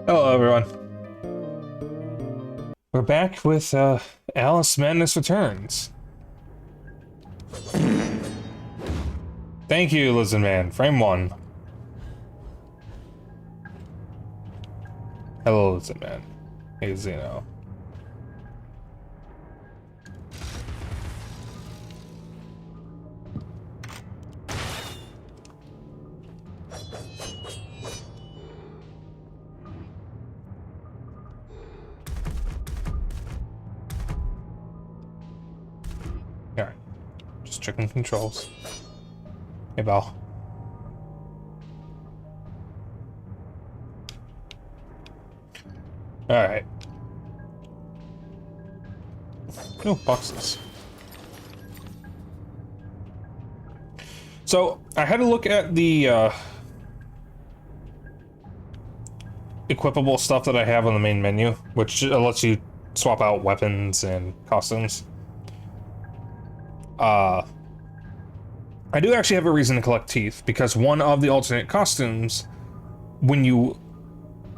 Hello, everyone. We're back with Alice Madness Returns. Thank you, Lizard Man. Frame 1. Hello, Lizard Man. Hey, Xeno. Alright. Just checking controls. Hey, Belle. Alright. No boxes. So, I had to look at the equipable stuff that I have on the main menu, which lets you swap out weapons and costumes. I do actually have a reason to collect teeth, because one of the alternate costumes, when you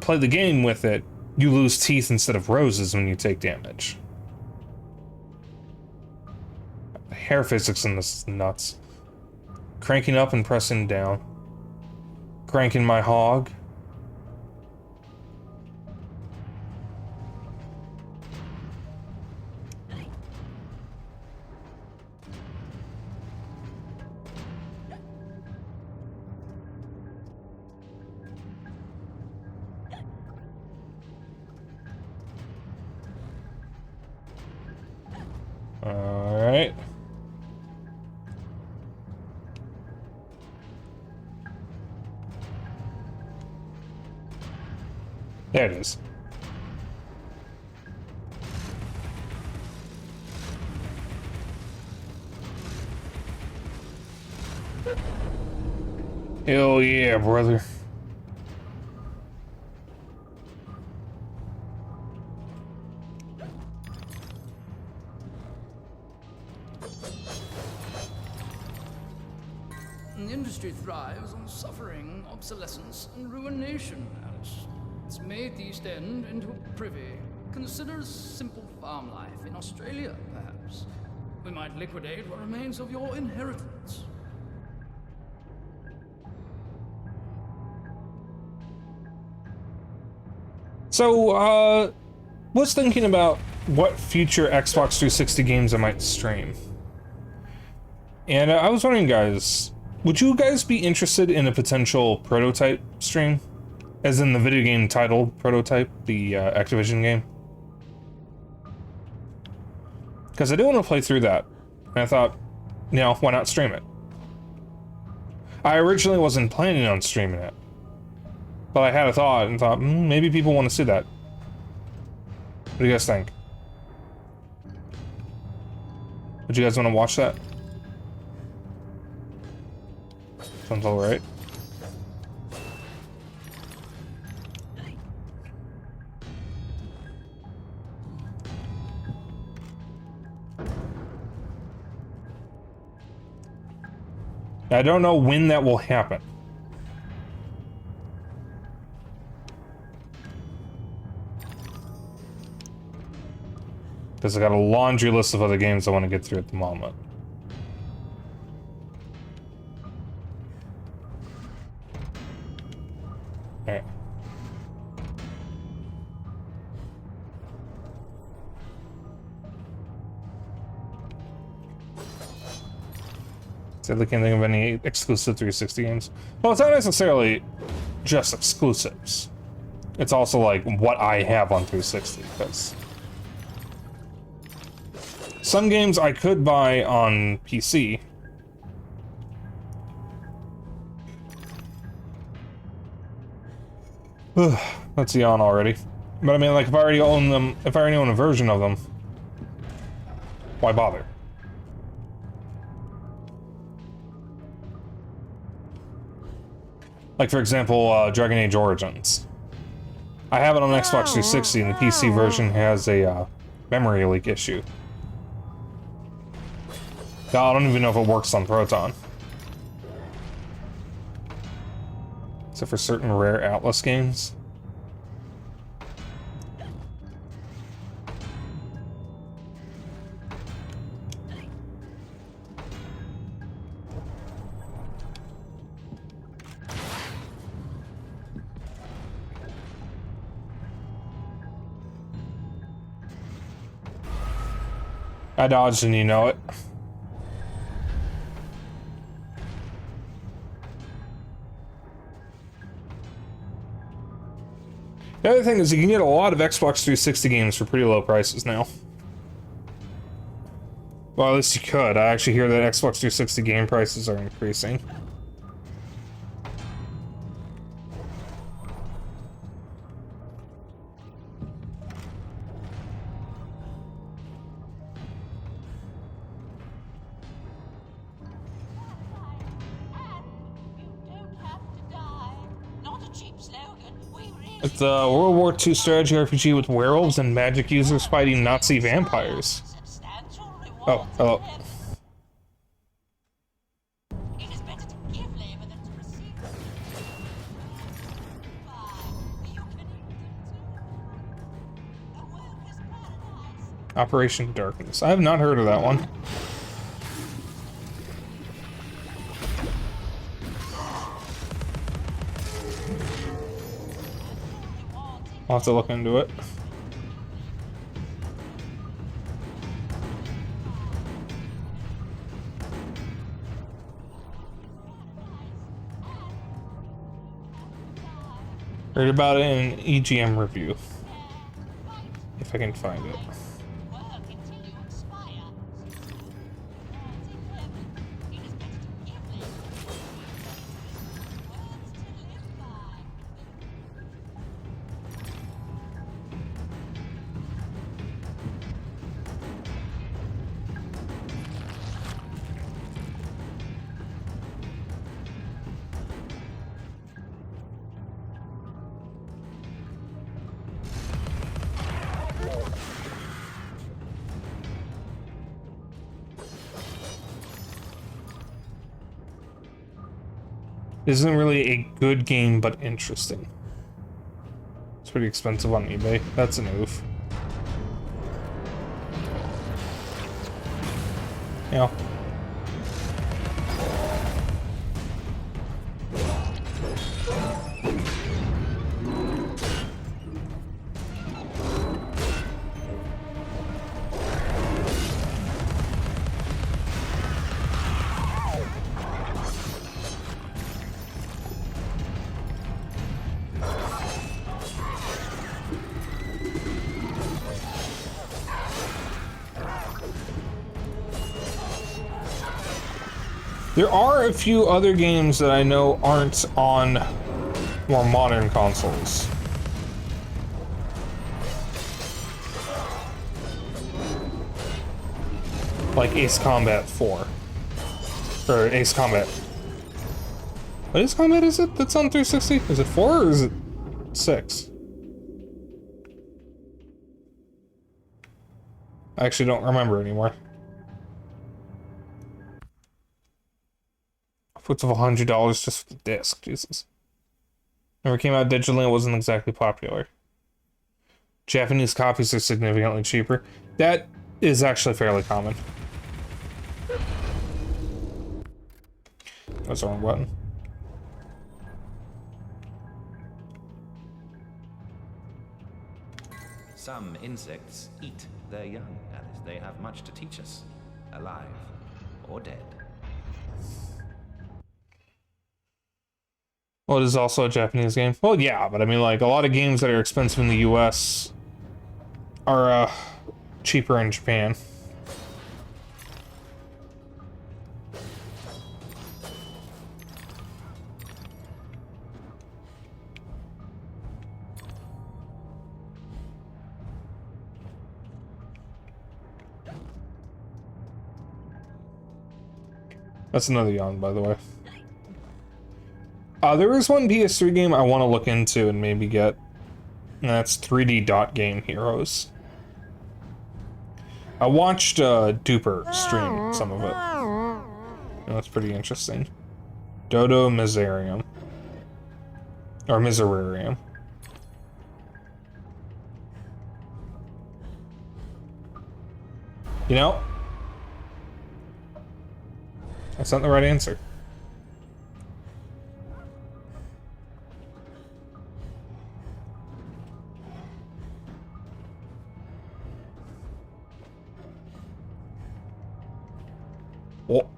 play the game with it, you lose teeth instead of roses when you take damage. The hair physics in this is nuts. Cranking up and pressing down. Cranking my hog. Alright. There it is. Hell yeah, brother. The industry thrives on suffering, obsolescence, and ruination, Alice. It's made the East End into a privy. Consider simple farm life in Australia, perhaps. We might liquidate what remains of your inheritance. So, was thinking about what future Xbox 360 games I might stream. And I was wondering, guys, would you guys be interested in a potential prototype stream? As in the video game title prototype, the Activision game? Because I do want to play through that. And I thought, you know, why not stream it? I originally wasn't planning on streaming it. But I had a thought and thought, maybe people want to see that. What do you guys think? Would you guys want to watch that? Sounds alright. I don't know when that will happen. Because I got a laundry list of other games I want to get through at the moment. Alright. Sadly, can't think of any exclusive 360 games. Well, it's not necessarily just exclusives. It's also like what I have on 360, because some games I could buy on PC. Let's yawn already. But I mean, like, if I already own them, if I already own a version of them, why bother? Like, for example, Dragon Age Origins. I have it on Xbox 360, and the PC version has a memory leak issue. God, I don't even know if it works on Proton. Except for certain rare Atlas games. I dodged and you know it. The other thing is you can get a lot of Xbox 360 games for pretty low prices now. Well, at least you could. I actually hear that Xbox 360 game prices are increasing. It's a World War II strategy RPG with werewolves and magic users fighting Nazi vampires. Oh, hello. Operation Darkness. I have not heard of that one. I'll have to look into it. Heard about it in an EGM review. If I can find it. Isn't really a good game, but interesting. It's pretty expensive on eBay. That's an oof. Yeah. There are a few other games that I know aren't on more modern consoles. Like Ace Combat 4. Or Ace Combat. What Ace Combat is it that's on 360? Is it 4 or is it 6? I actually don't remember anymore. Upwards of $100 just for the disc, Jesus. Never came out digitally and wasn't exactly popular. Japanese copies are significantly cheaper. That is actually fairly common. That's the wrong button. Some insects eat their young, Alice. They have much to teach us, alive or dead. Well, it is also a Japanese game. Well, yeah, but I mean, like, a lot of games that are expensive in the US are cheaper in Japan. That's another yawn, by the way. There is one PS3 game I want to look into and maybe get. And that's 3D Dot Game Heroes. I watched Duper stream some of it. And that's pretty interesting. Dodo Miserium. Or Miserarium. You know? That's not the right answer. Oh.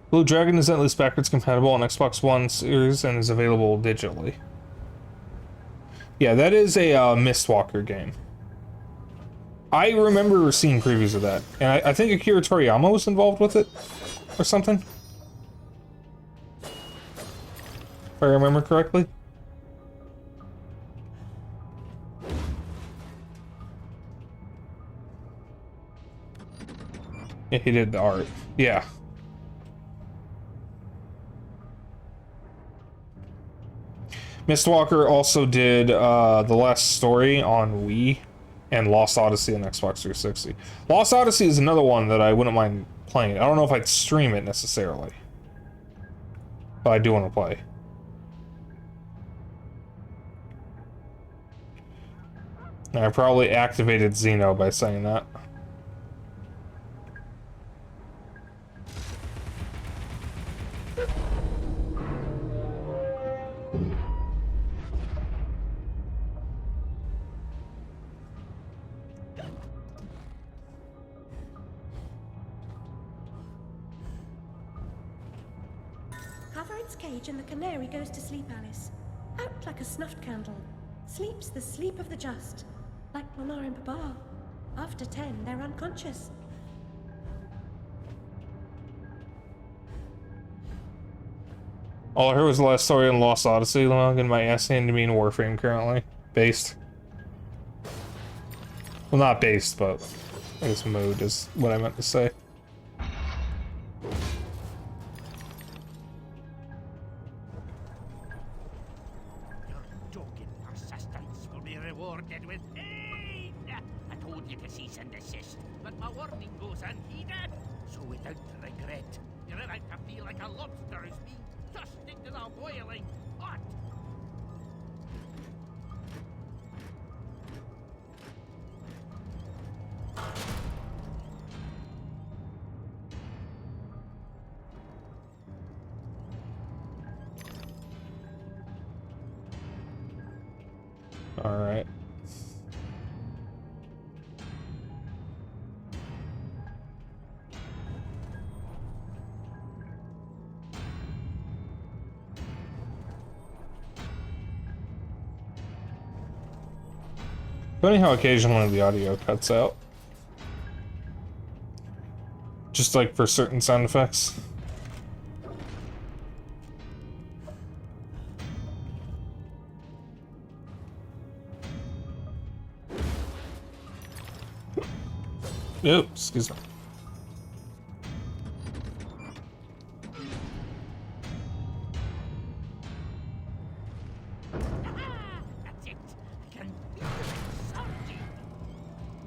Blue Dragon is at least backwards compatible on Xbox One series and is available digitally. Yeah, that is a Mistwalker game. I remember seeing previews of that, and I think Akira Toriyama was involved with it, or something. If I remember correctly. Yeah, he did the art. Yeah. Mistwalker also did The Last Story on Wii and Lost Odyssey on Xbox 360. Lost Odyssey is another one that I wouldn't mind playing. I don't know if I'd stream it necessarily, but I do want to play. And I probably activated Xeno by saying that. Cover its cage and the canary goes to sleep, Alice. Out like a snuffed candle. Sleeps the sleep of the just. Like Mama and Papa. After 10, they're unconscious. All I heard was The Last Story and Lost Odyssey. I'm getting my ass handed to me in Warframe currently. Based. Well, not based, but I guess mode is what I meant to say. Alright. Funny how occasionally the audio cuts out. Just like for certain sound effects. Oops, excuse me. That's it. I can salty.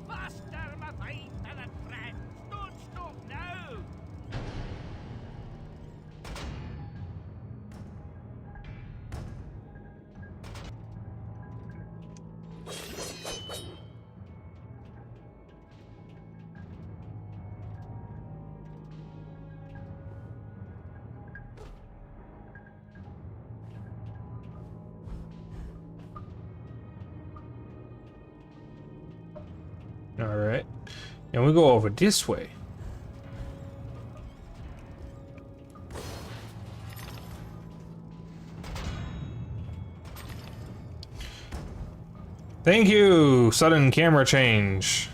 Faster, my fine fellow friends. Don't stop now. Alright. And we go over this way. Thank you! Sudden camera change.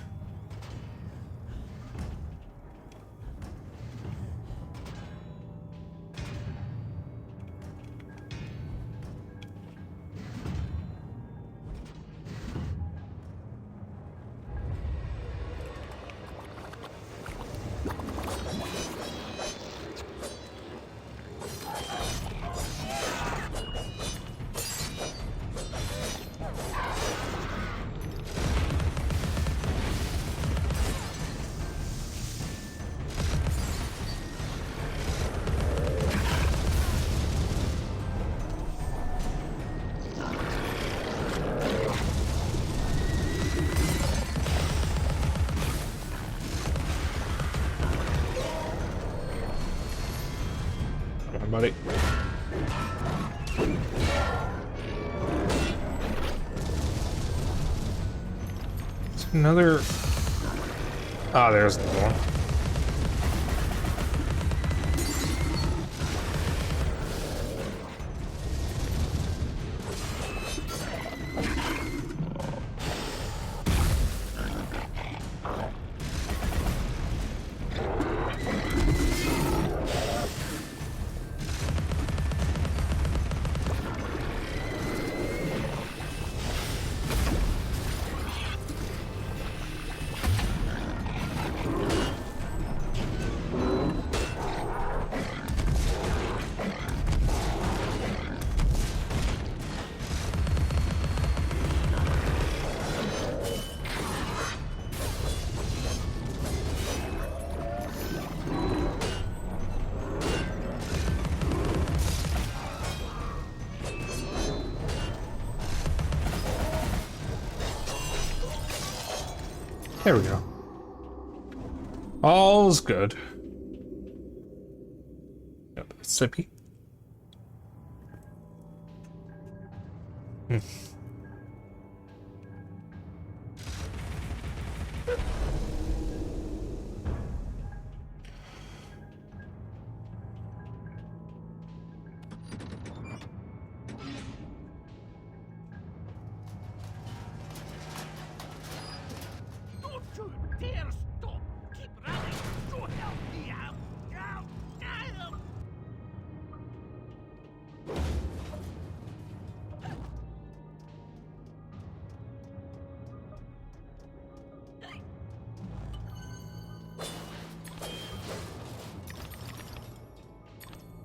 Come on, buddy. It's another... Ah, there's the one. There we go. All's good. Yep, sippy. Don't you dare stop! Keep running! So help me out! Out! Out!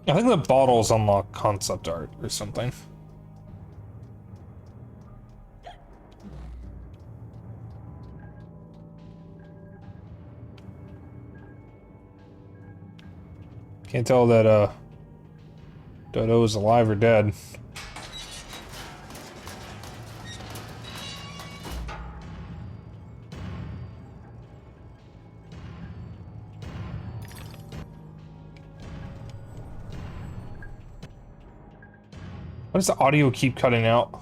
I think the bottles unlock concept art or something. Can't tell that Dodo is alive or dead. Why does the audio keep cutting out?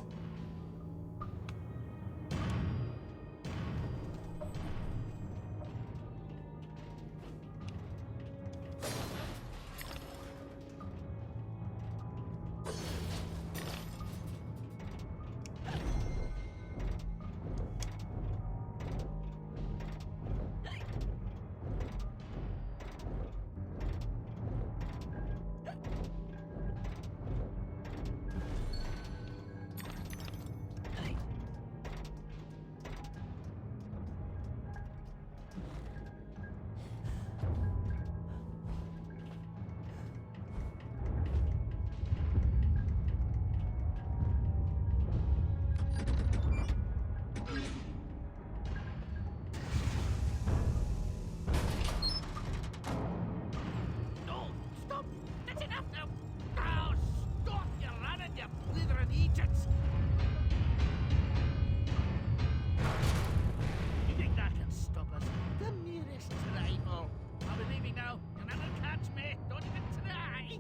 No! Stop! That's enough now! Now stop! You're running, you blithering Egypts! You think that can stop us? The merest trifle! I'll be leaving now. You'll never catch me! Don't even try!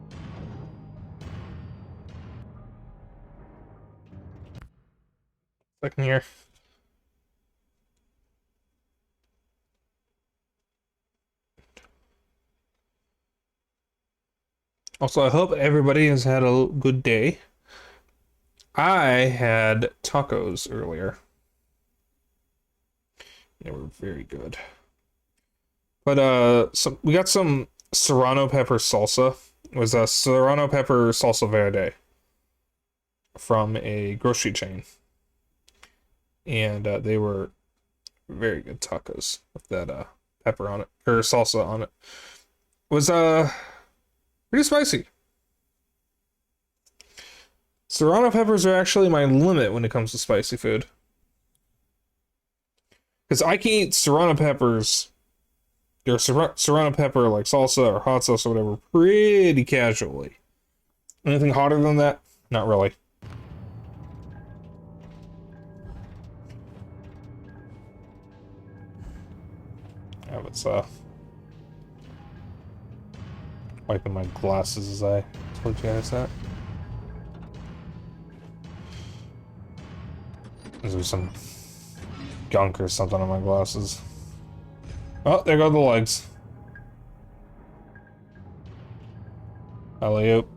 Second here. Also, I hope everybody has had a good day. I had tacos earlier. They were very good. But so we got some serrano pepper salsa. It was a serrano pepper salsa verde from a grocery chain. And they were very good tacos with that pepper on it, or salsa on it. It was pretty spicy. Serrano peppers are actually my limit when it comes to spicy food. Because I can eat serrano peppers, or serrano pepper like salsa or hot sauce or whatever, pretty casually. Anything hotter than that? Not really. Yeah, it's wiping my glasses as I told you guys that. There's some gunk or something on my glasses. Oh, there go the legs. Alley-oop.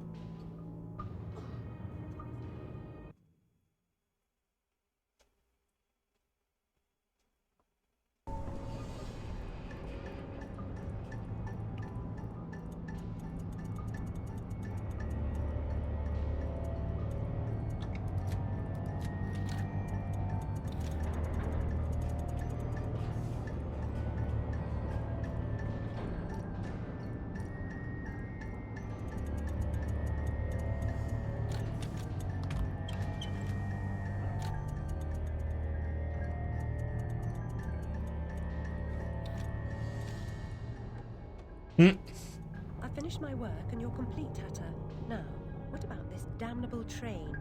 I finished my work and you're complete, Hatter. Now, what about this damnable train?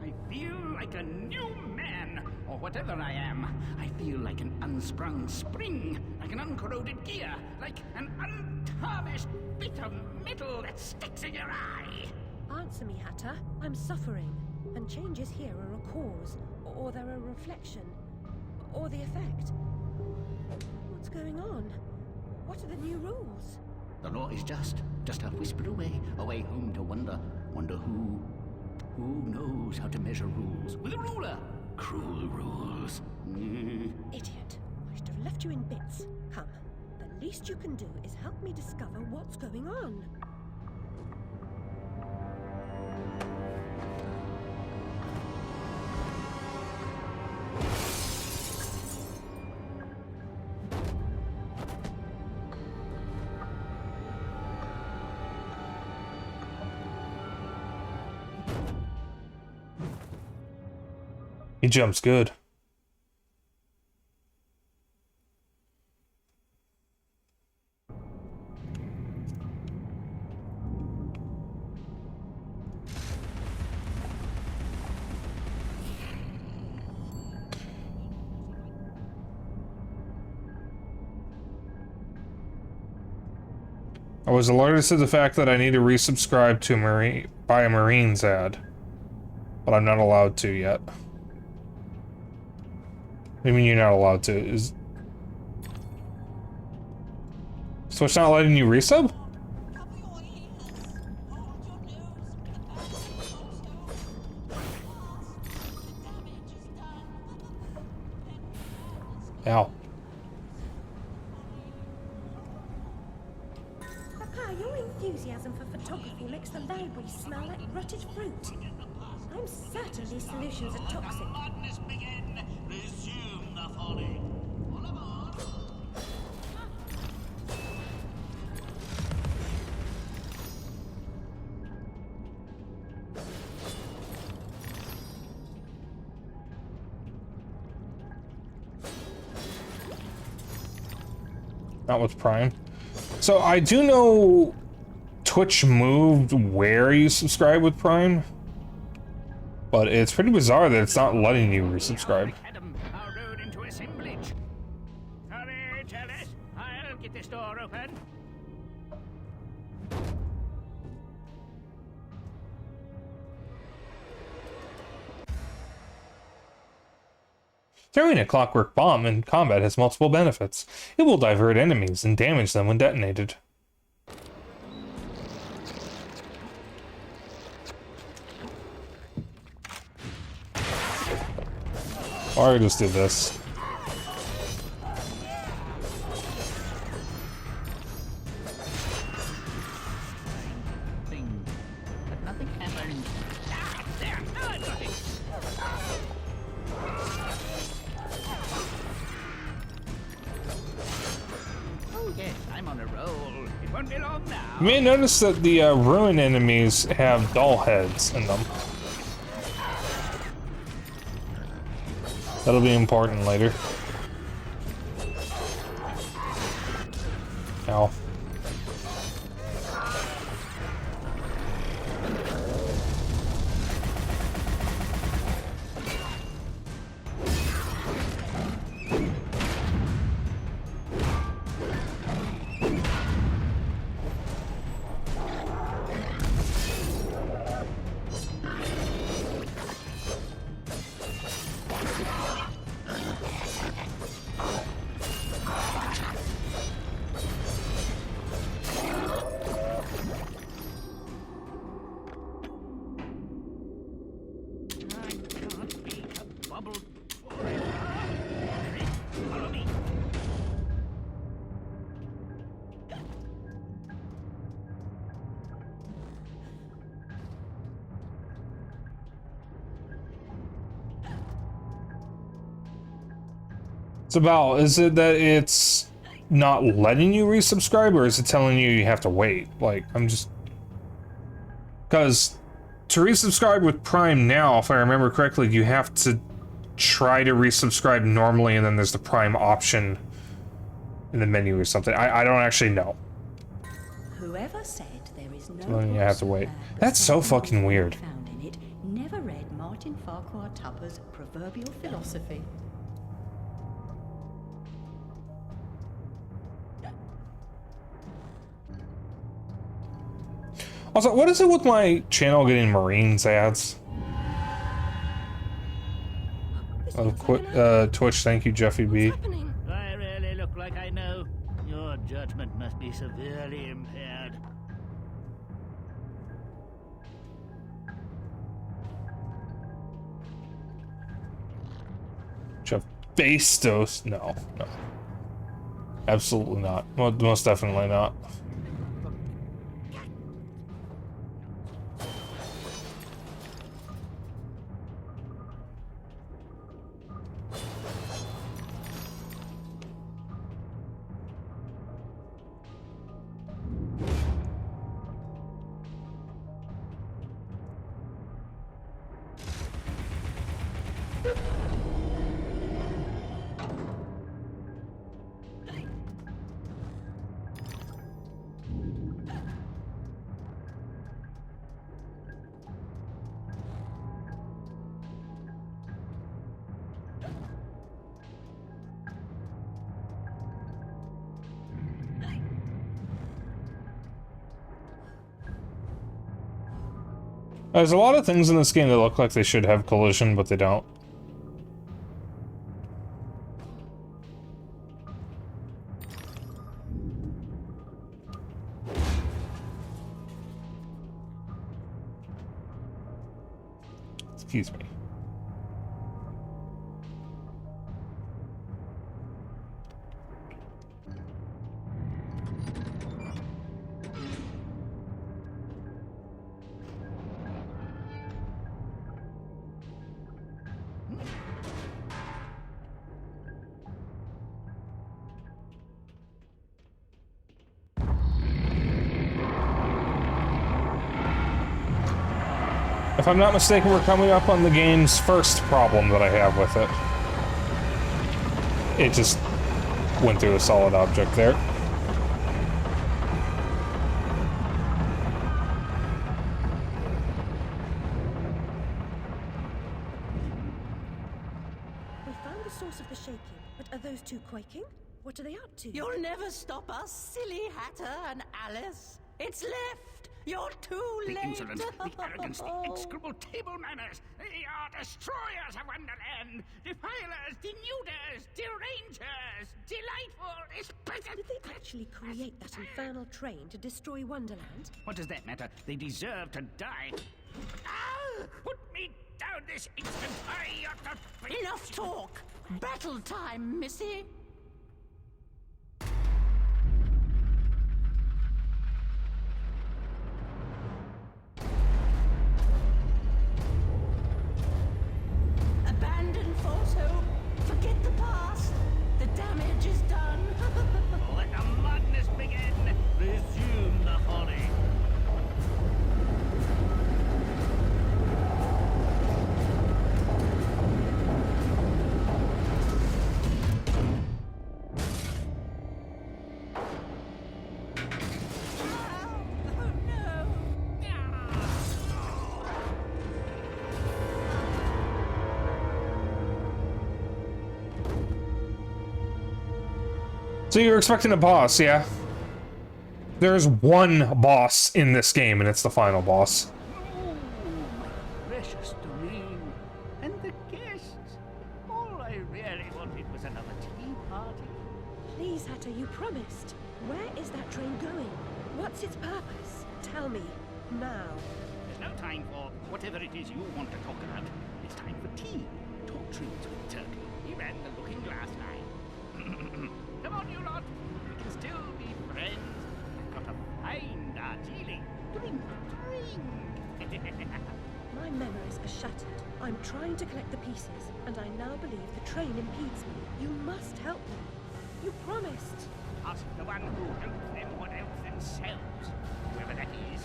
I feel like a new man, or whatever I am. I feel like an unsprung spring, like an uncorroded gear, like an untarnished bit of metal that sticks in your eye. Answer me, Hatter. I'm suffering. And changes here are a cause, or they're a reflection, or the effect. What's going on? What are the new rules? The law is just a whisper away, away home to wonder who knows how to measure rules with a ruler. Cruel rules. Idiot. I should have left you in bits. Come. The least you can do is help me discover what's going on. He jumps good. I was alerted to the fact that I need to resubscribe to buy a Marines ad, but I'm not allowed to yet. What do you mean you're not allowed to? So it's not letting you resub? Ow. Papa, your enthusiasm for photography makes the library smell like rotted fruit. I'm certain these solutions are toxic. Madness begin. Resume the folly. All aboard. Not with Prime. So I do know Twitch moved where you subscribe with Prime, but it's pretty bizarre that it's not letting you resubscribe. Our road into assemblage. Sorry, Chalice. I'll get this door open. Carrying a clockwork bomb in combat has multiple benefits. It will divert enemies and damage them when detonated. Or I just did this. Thing, but nothing happened. Ah, there! Now I've got it! Oh yes, I'm on a roll. It won't be long now. You may notice that the ruin enemies have doll heads in them. That'll be important later. Ow. It's about, is it that it's not letting you resubscribe, or is it telling you you have to wait? Like, I'm just... Because to resubscribe with Prime now, if I remember correctly, you have to try to resubscribe normally, and then there's the Prime option in the menu or something. I don't actually know. Whoever said there is no So then you have to wait. That's so fucking weird. Found in it never read Martin Farquhar Tupper's proverbial philosophy. Also, what is it with my channel getting Marines ads? Oh, Twitch, thank you, Jeffy B. I really look like I know. Your judgment must be severely impaired. Jeffastos? No, no. Absolutely not. Well, most definitely not. There's a lot of things in this game that look like they should have collision, but they don't. Excuse me. If I'm not mistaken, we're coming up on the game's first problem that I have with it. It just went through a solid object there. We found the source of the shaking, but are those two quaking? What are they up to? You'll never stop us, silly Hatter and Alice. It's left. You're too The late. insolence, the arrogance, the execrable table manners. They are destroyers of Wonderland, defilers, denuders, derangers, delightful, exquisite. Did they actually create that infernal train to destroy Wonderland? What does that matter? They deserve to die. Ah! Put me down! down this instant! I ought to be... Enough talk! Battle time, missy! Abandon false hope. Forget the past. The damage is done. Let the madness begin! Resume the folly! So you're expecting a boss, yeah? There's one boss in this game, and it's the final boss. Oh, my precious domain. And the guests. All I really wanted was another tea party. Please, Hatter, you promised. Where is that train going? What's its purpose? Tell me. Now. There's no time for whatever it is you want to talk about. It's time for tea. Talk truths with Turkey. He ran the looking glass line. Come on, you lot. We can still be friends. I've got a fine Darjeeling. Drink, drink. My memories are shattered. I'm trying to collect the pieces, and I now believe the train impedes me. You must help me. You promised. Ask the one who helps them what helps themselves. Whoever that is.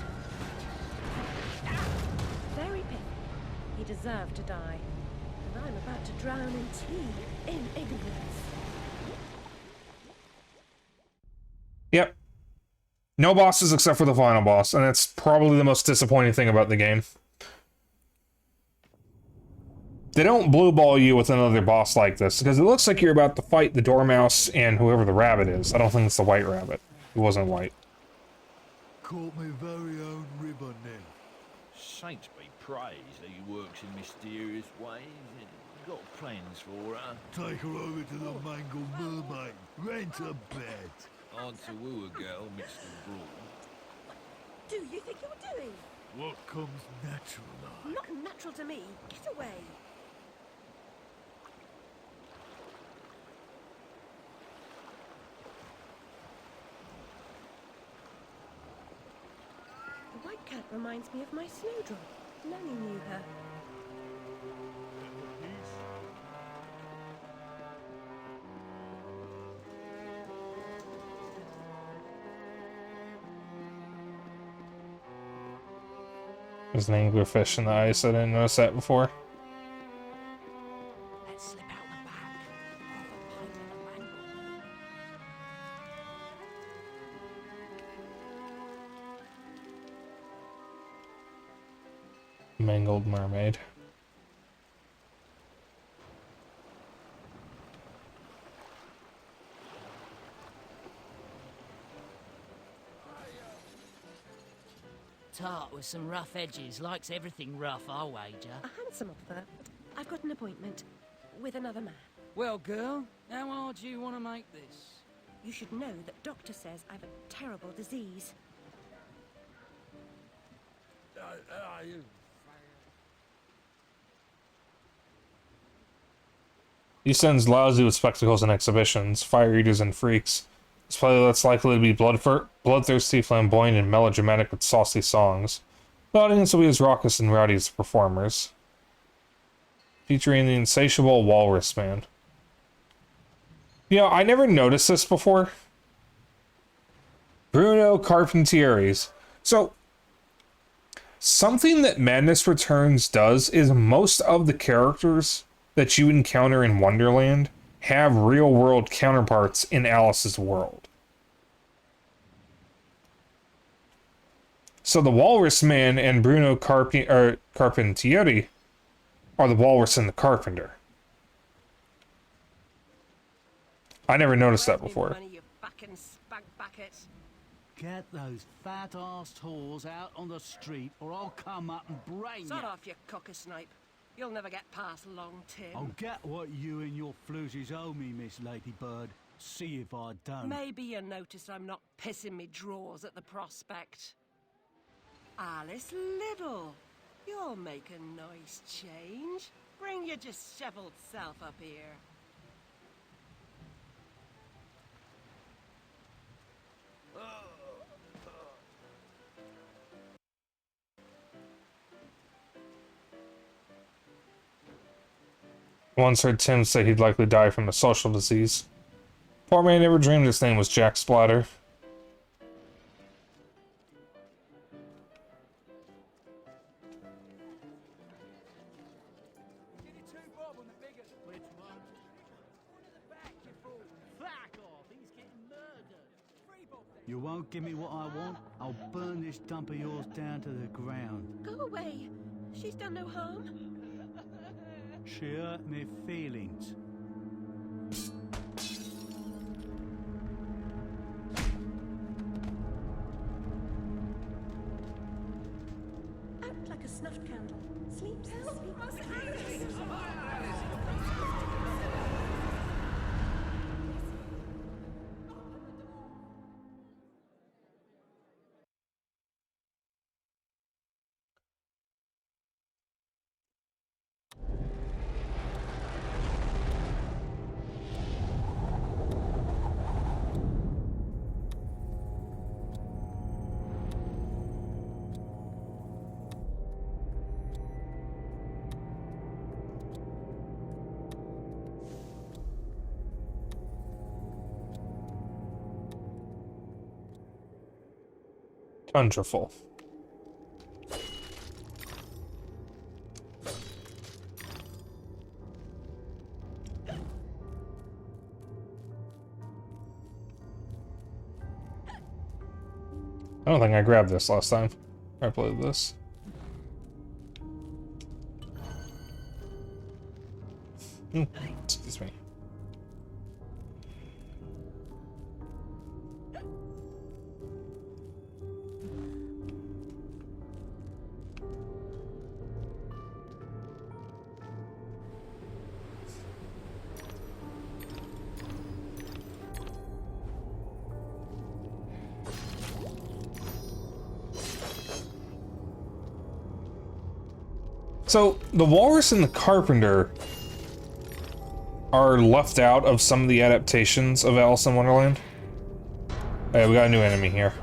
Very pitiful. He deserved to die. And I'm about to drown in tea, in ignorance. Yep. No bosses except for the final boss, and that's probably the most disappointing thing about the game. They don't blue ball you with another boss like this, because it looks like you're about to fight the Dormouse and whoever the rabbit is. I don't think it's the white rabbit. It wasn't white. Caught my very own ribbon now. Saints be praised that he works in mysterious ways. Got plans for her. Take her over to the Mangled Mermaid. Rent a bed. On to woo a girl, Mr. Brawl. Do you think you're doing? What comes natural like? Not natural to me. Get away. The white cat reminds me of my snowdrop. Nanny knew her. There's an anglerfish in the ice. I didn't notice that before. Let's slip out the back. Or the pipe in the mangle. Mangled mermaid. Tart with some rough edges. Likes everything rough, I'll wager. A handsome offer, but I've got an appointment with another man. Well, girl, how hard do you want to make this? You should know that doctor says I've a terrible disease. He sends lousy with spectacles and exhibitions, fire eaters and freaks. It's play that's likely to be bloodthirsty, flamboyant, and melodramatic with saucy songs. The audience will be as raucous and rowdy as the performers. Featuring the insatiable Walrus Man. You know, I never noticed this before. Bruno Carpentieris. So, something that Madness Returns does is most of the characters that you encounter in Wonderland have real-world counterparts in Alice's world. So the Walrus Man and Bruno Carpentieri are the Walrus and the Carpenter. I never noticed that before. Money, you fucking spag bucket. Get those fat-ass whores out on the street, or I'll come up and brain Sod you. off, you cocker-snipe. You'll never get past Long Tim. I'll get what you and your floozies owe me, Miss Ladybird. See if I don't. Maybe you noticed I'm not pissing me drawers at the prospect. Alice Liddell. You'll make a nice change. Bring your disheveled self up here. Once heard Tim say he'd likely die from a social disease. Poor man never dreamed his name was Jack Splatter. You won't give me what I want, I'll burn this dump of yours down to the ground. Go away. She's done no harm. She hurt me feelings. Out like a snuffed candle. Sleeps the sleep of the Tundraful. I don't think I grabbed this last time I played this. Excuse me. So, the Walrus and the Carpenter are left out of some of the adaptations of Alice in Wonderland. Hey, we got a new enemy here.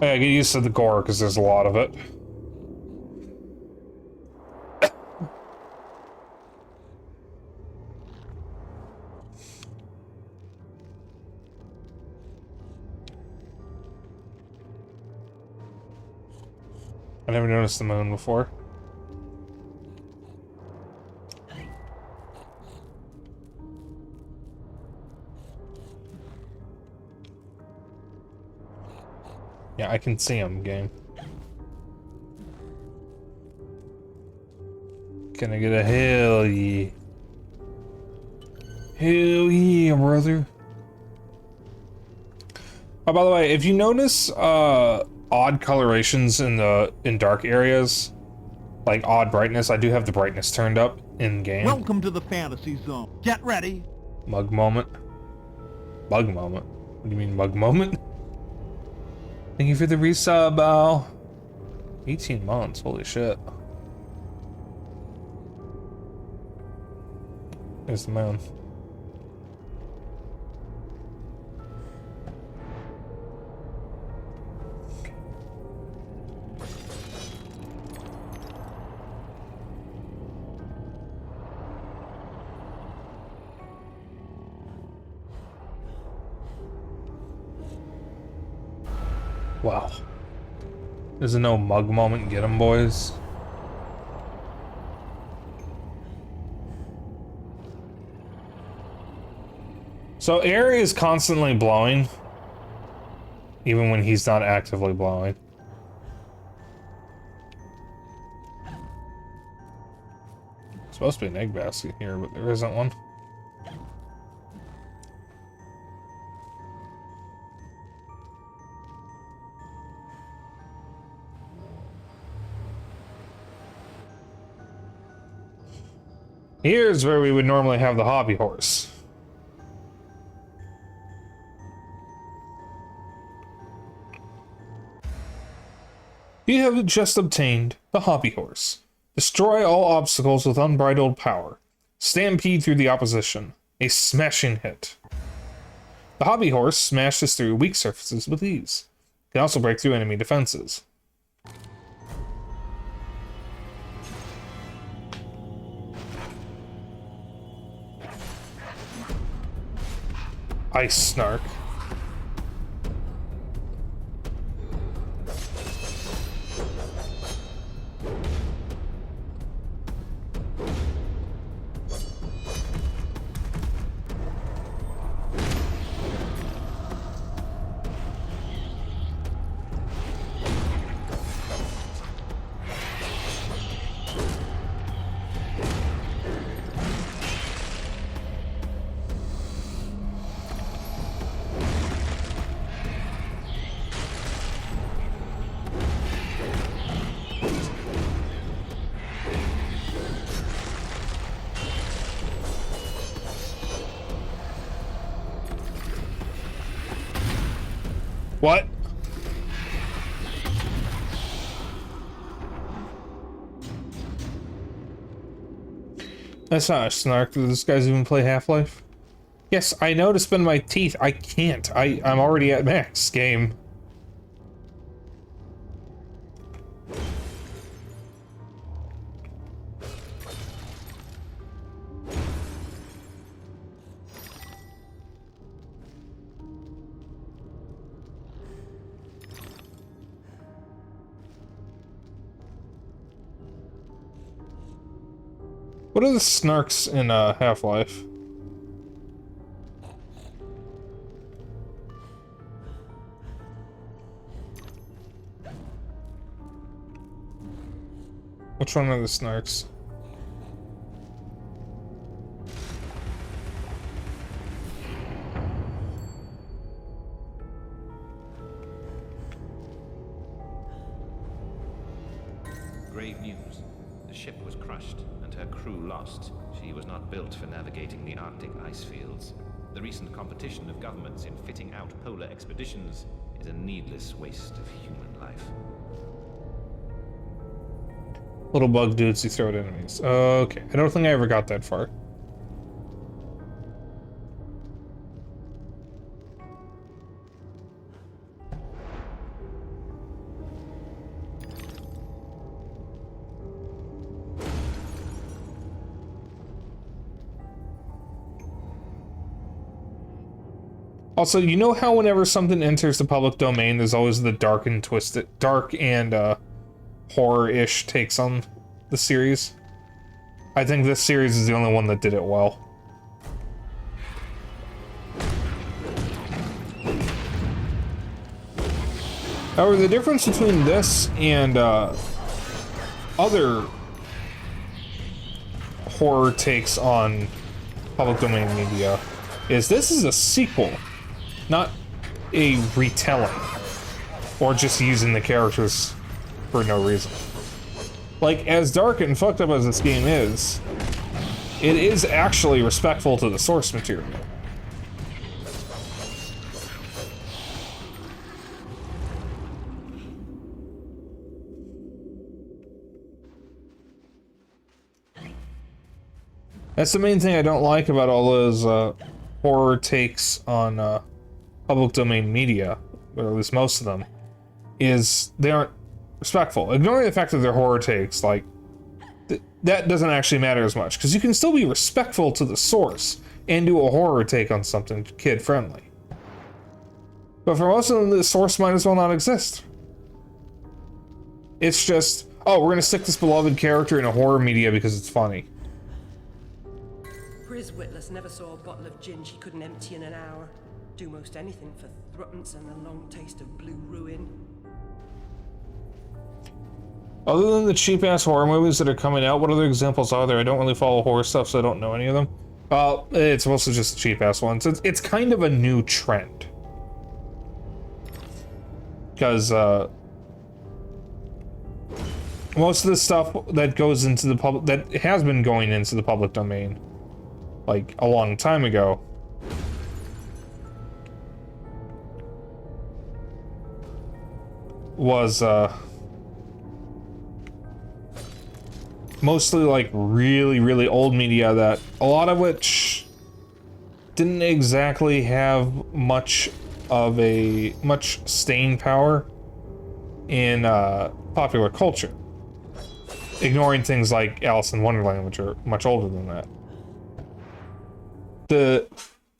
Yeah, get used to the gore, because there's a lot of it. I never noticed the moon before. Yeah, I can see him, game. Can I get a hell yeah? Hell yeah, brother. Oh, by the way, if you notice odd colorations in dark areas, like odd brightness, I do have the brightness turned up in game. Welcome to the fantasy zone. Get ready. Mug moment. Bug moment. What do you mean mug moment? Thank you for the resub, Al. 18 months, holy shit. There's the moon. Wow. There's a no mug moment. Get 'em, boys. So air is constantly blowing, even when he's not actively blowing. There's supposed to be an egg basket here, but there isn't one. Here's where we would normally have the hobby horse. You have just obtained the hobby horse. Destroy all obstacles with unbridled power. Stampede through the opposition. A smashing hit. The hobby horse smashes through weak surfaces with ease. Can also break through enemy defenses. Ice Snark. What? That's not a snark. Do this guys even play Half-Life? Yes, I know to spend my teeth. I can't. I'm already at max game. What are the snarks in Half-Life? Which one are the snarks? Grave news. The ship was crushed and her crew lost. She was not built for navigating the Arctic ice fields. The recent competition of governments in fitting out polar expeditions is a needless waste of human life. Little bug dudes who throw at enemies. Okay, I don't think I ever got that far. Also, you know how whenever something enters the public domain, there's always the dark and horror-ish takes on the series? I think this series is the only one that did it well. However, the difference between this and other horror takes on public domain media is this is a sequel, not a retelling, or just using the characters for no reason. Like, as dark and fucked up as this game is, it is actually respectful to the source material. That's the main thing I don't like about all those horror takes on public domain media, or at least most of them, is they aren't respectful. Ignoring the fact that they're horror takes, like, that doesn't actually matter as much, because you can still be respectful to the source and do a horror take on something kid-friendly. But for most of them, the source might as well not exist. It's just, oh, we're gonna stick this beloved character in a horror media because it's funny. Pris Witless never saw a bottle of gin she couldn't empty in an hour. Do most anything for thruppence and a long taste of blue ruin. Other than the cheap-ass horror movies that are coming out, what other examples are there? I don't really follow horror stuff, so I don't know any of them. It's mostly just the cheap-ass ones. It's kind of a new trend. Because, most of the stuff that goes into the public, that has been going into the public domain, like, a long time ago, was, mostly, like, really, really old media that, a lot of which didn't exactly have much staying power in, popular culture. Ignoring things like Alice in Wonderland, which are much older than that. The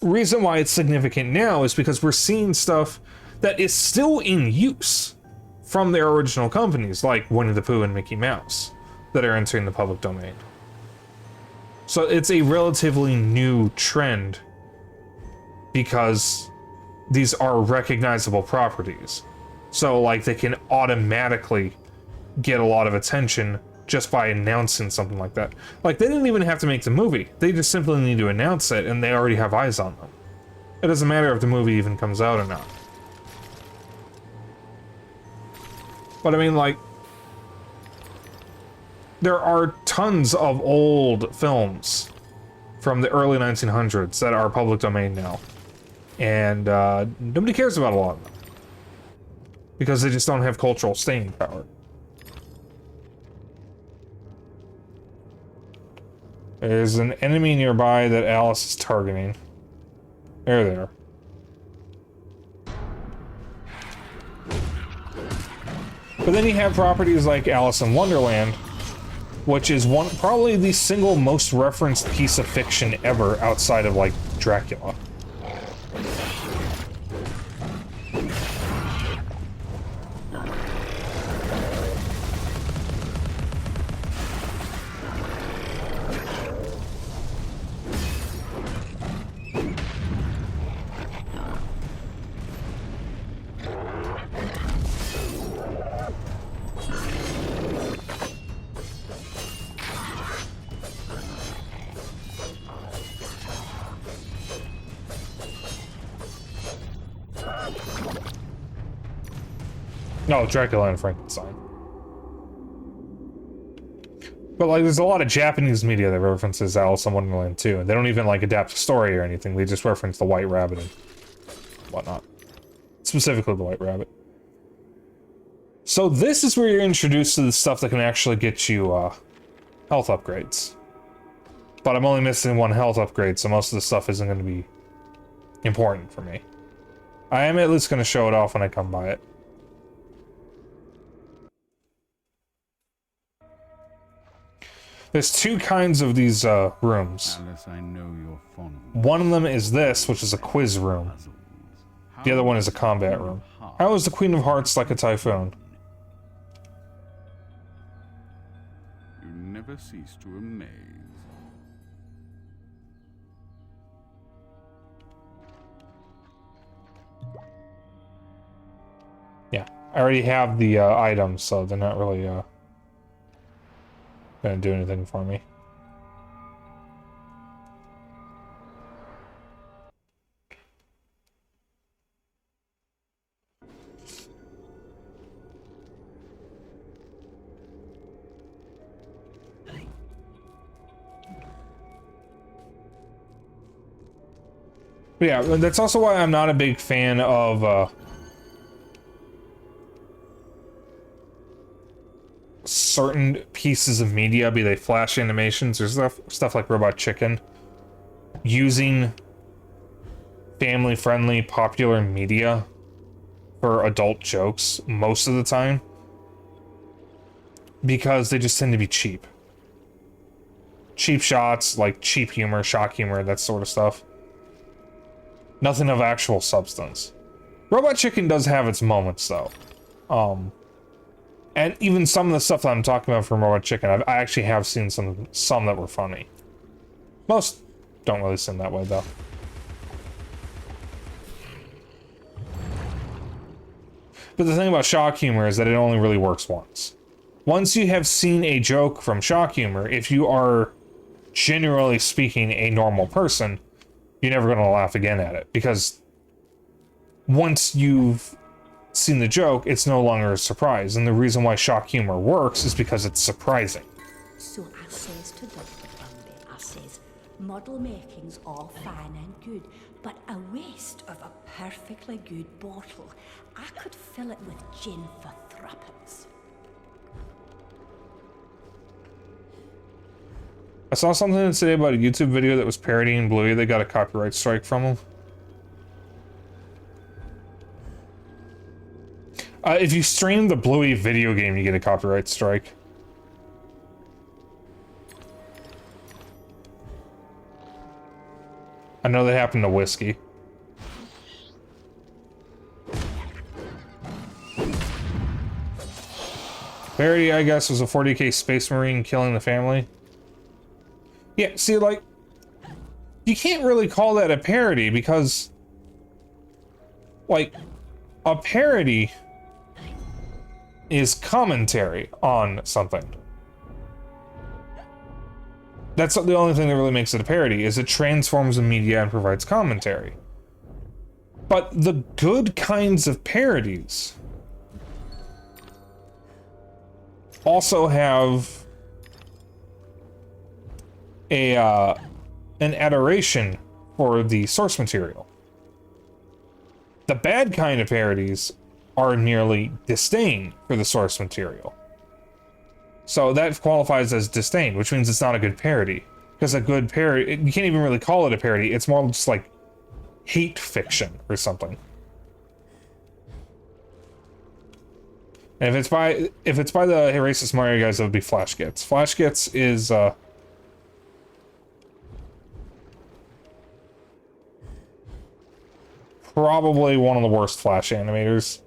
reason why it's significant now is because we're seeing stuff that is still in use from their original companies, like Winnie the Pooh and Mickey Mouse, that are entering the public domain. So it's a relatively new trend because these are recognizable properties. So, like, they can automatically get a lot of attention just by announcing something like that. Like, they didn't even have to make the movie. They just simply need to announce it, and they already have eyes on them. It doesn't matter if the movie even comes out or not. But I mean, like, there are tons of old films from the early 1900s that are public domain now. And nobody cares about a lot of them. Because they just don't have cultural staying power. There's an enemy nearby that Alice is targeting. There. But then you have properties like Alice in Wonderland, which is probably the single most referenced piece of fiction ever outside of, like, Dracula. No, Dracula and Frankenstein. But, like, there's a lot of Japanese media that references Alice in Wonderland, too. They don't even, like, adapt the story or anything. They just reference the White Rabbit and whatnot. Specifically the White Rabbit. So this is where you're introduced to the stuff that can actually get you, health upgrades. But I'm only missing one health upgrade, so most of the stuff isn't going to be important for me. I am at least going to show it off when I come by it. There's two kinds of these rooms. Alice, I know you're fond. One of them is this, which is a quiz room. The other one is a combat room. How is the Queen of Hearts like a typhoon? You never cease to amaze. Yeah, I already have the items, so they're not really gonna do anything for me. But yeah, that's also why I'm not a big fan of certain pieces of media, be they flash animations or stuff like Robot Chicken, using family-friendly popular media for adult jokes most of the time, because they just tend to be cheap. Cheap shots, like cheap humor, shock humor, that sort of stuff. Nothing of actual substance. Robot Chicken does have its moments, though. And even some of the stuff that I'm talking about from Robot Chicken, I actually have seen some that were funny. Most don't really seem that way, though. But the thing about shock humor is that it only really works once. Once you have seen a joke from shock humor, if you are, generally speaking, a normal person, you're never going to laugh again at it. Because once you've seen the joke, it's no longer a surprise. And the reason why shock humor works is because it's surprising. So I says to Dr. Bumby, I says, model making's all fine and good, but a waste of a perfectly good bottle. I could fill it with gin for threepence. I saw something today about a YouTube video that was parodying Bluey that got a copyright strike from him. If you stream the Bluey video game, you get a copyright strike. I know that happened to Whiskey. Parody, I guess, was a 40k Space Marine killing the family. Yeah, see, like, you can't really call that a parody because, like, a parody is commentary on something. That's the only thing that really makes it a parody, is it transforms the media and provides commentary. But the good kinds of parodies also have an adoration for the source material. The bad kind of parodies are merely disdain for the source material. So that qualifies as disdain, which means it's not a good parody. Because a good parody, you can't even really call it a parody, it's more just like hate fiction or something. And if it's by the racist Mario guys, that would be Flash Gits. Flash Gits is probably one of the worst Flash animators,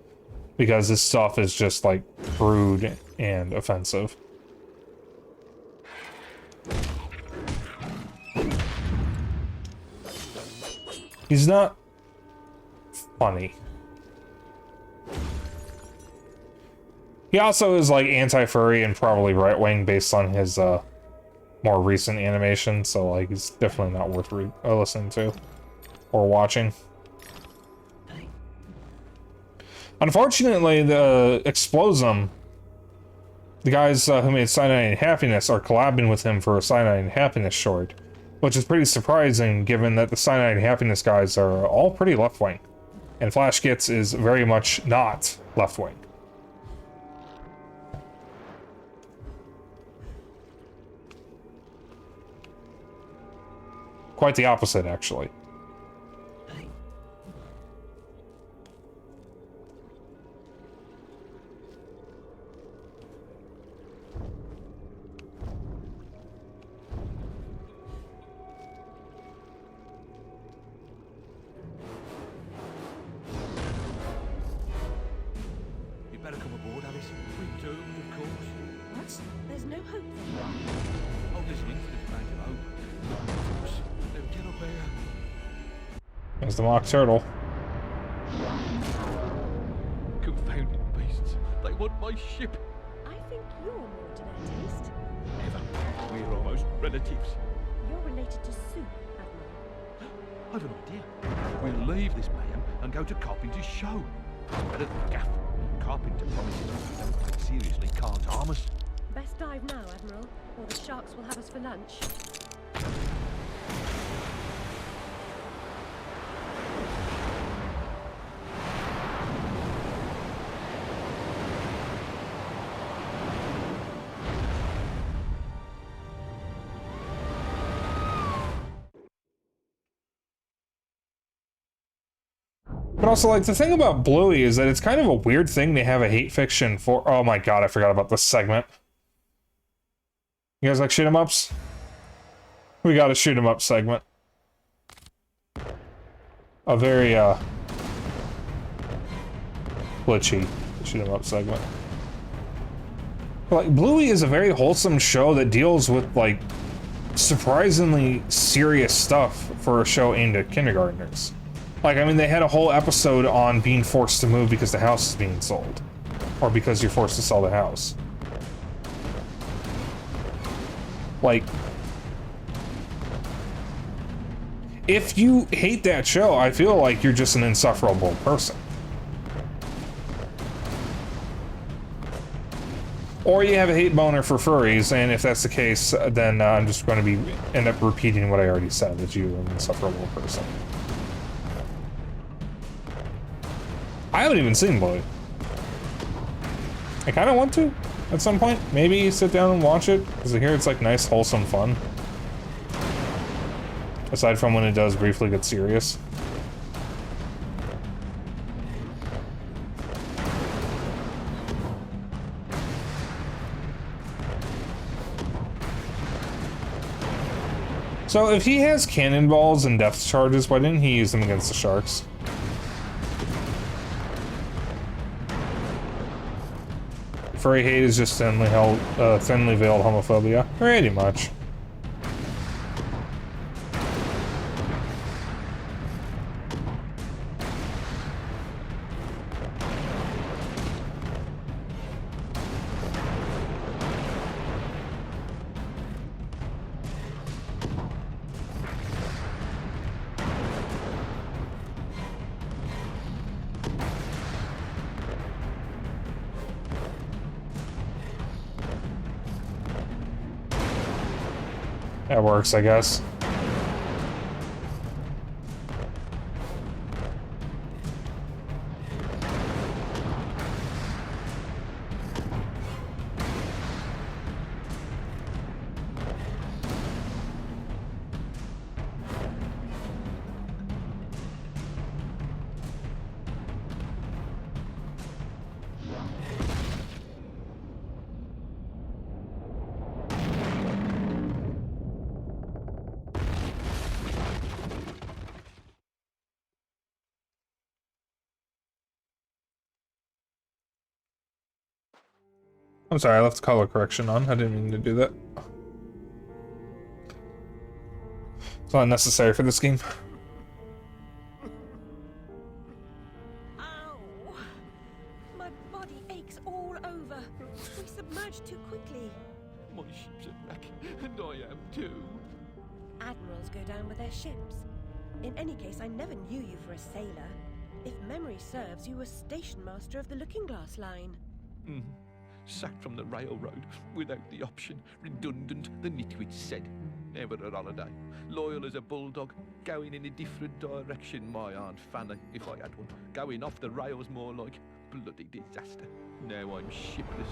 because this stuff is just like crude and offensive. He's not funny. He also is like anti-furry and probably right-wing based on his more recent animation, so like he's definitely not worth listening to or watching. Unfortunately, the Explosum, the guys who made Cyanide and Happiness, are collabing with him for a Cyanide and Happiness short, which is pretty surprising given that the Cyanide and Happiness guys are all pretty left-wing, and Flash Gits is very much not left-wing. Quite the opposite, actually. There's the mock turtle. Confounded beasts. They want my ship. I think you're more to their taste. Never. We're almost relatives. You're related to Sue, Admiral. I've an idea. We'll leave this mayhem and go to Carpenter's show. It's better than Gaff. Carpenter promises if we don't take seriously can't harm us. Best dive now, Admiral, or the sharks will have us for lunch. But also, like, the thing about Bluey is that it's kind of a weird thing to have a hate fiction for. Oh my god, I forgot about this segment. You guys like shoot 'em ups? We got a shoot 'em up segment. A very glitchy shoot 'em up segment. Like, Bluey is a very wholesome show that deals with, like, surprisingly serious stuff for a show aimed at kindergartners. Like, I mean, they had a whole episode on being forced to move because the house is being sold. Or because you're forced to sell the house. Like, if you hate that show, I feel like you're just an insufferable person. Or you have a hate boner for furries, and if that's the case, then I'm just going to end up repeating what I already said, that you're an insufferable person. I haven't even seen Bluey. I kind of want to, at some point. Maybe sit down and watch it, because I hear it's like nice, wholesome fun. Aside from when it does briefly get serious. So if he has cannonballs and depth charges, why didn't he use them against the sharks? Furry hate is just thinly veiled homophobia. Pretty much. That works, I guess. I'm sorry, I left the color correction on. I didn't mean to do that. It's not necessary for this game. Ow! My body aches all over. We submerged too quickly. My ship's a wreck, and I am too. Admirals go down with their ships. In any case, I never knew you for a sailor. If memory serves, you were station master of the Looking Glass line. Sacked from the railroad without the option. Redundant, the nitwit said. Never a holiday. Loyal as a bulldog. Going in a different direction, my Aunt Fanny, if I had one. Going off the rails more like. Bloody disaster. Now I'm shipless.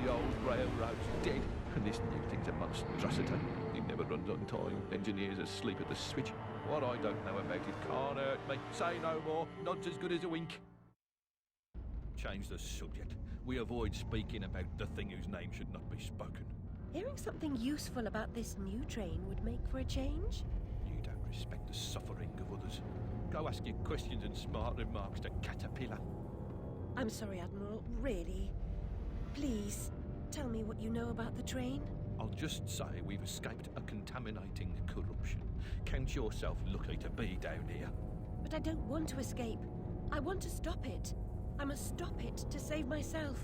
The old railroad's dead. And this new thing's a monstrosity. It never runs on time. Engineers asleep at the switch. What I don't know about it can't hurt me. Say no more. Nod's as good as a wink. Change the subject. We avoid speaking about the thing whose name should not be spoken. Hearing something useful about this new train would make for a change. You don't respect the suffering of others. Go ask your questions and smart remarks to Caterpillar. I'm sorry, Admiral, really. Please, tell me what you know about the train. I'll just say we've escaped a contaminating corruption. Count yourself lucky to be down here. But I don't want to escape. I want to stop it. I must stop it to save myself.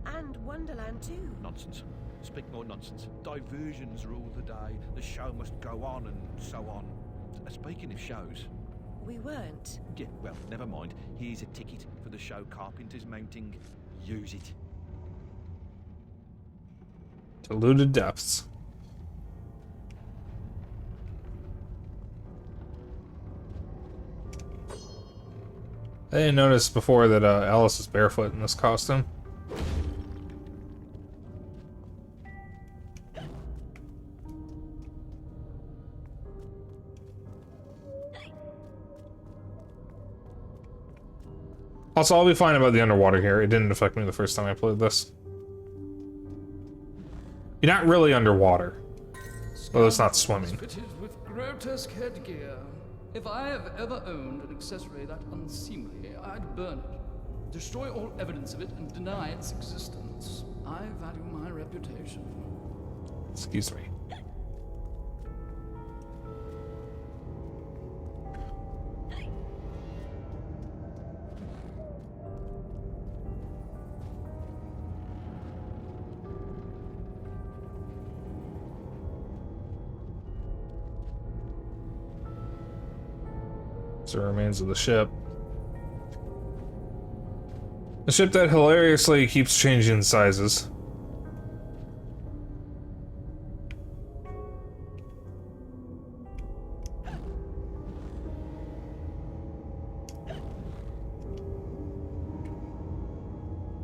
And Wonderland too. Nonsense. Speak more nonsense. Diversions rule the day. The show must go on and so on. Speaking of shows... We weren't. Yeah, well, never mind. Here's a ticket for the show Carpenter's mounting. Use it. Diluted depths. I didn't notice before that Alice is barefoot in this costume. Also, I'll be fine about the underwater here. It didn't affect me the first time I played this. You're not really underwater. Well, it's not swimming. Fitted with grotesque headgear. If I have ever owned an accessory that unseemly, I'd burn it. Destroy all evidence of it and deny its existence. I value my reputation. Excuse me. It's the remains of the ship. The ship that hilariously keeps changing sizes.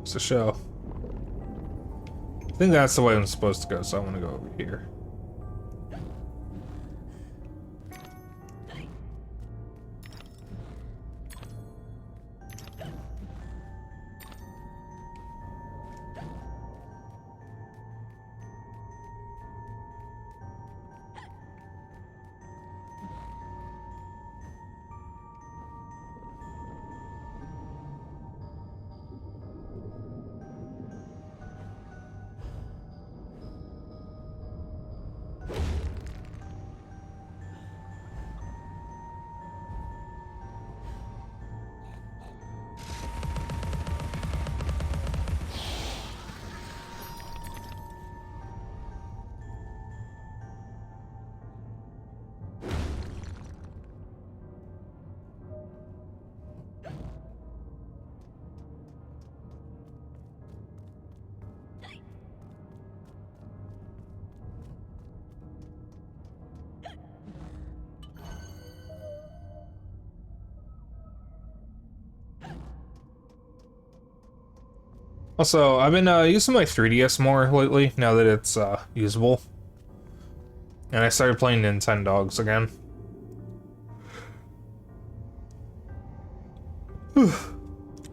It's a show. I think that's the way I'm supposed to go, so I'm gonna go over here. Also, I've been using my 3DS more lately, now that it's usable. And I started playing Nintendogs again.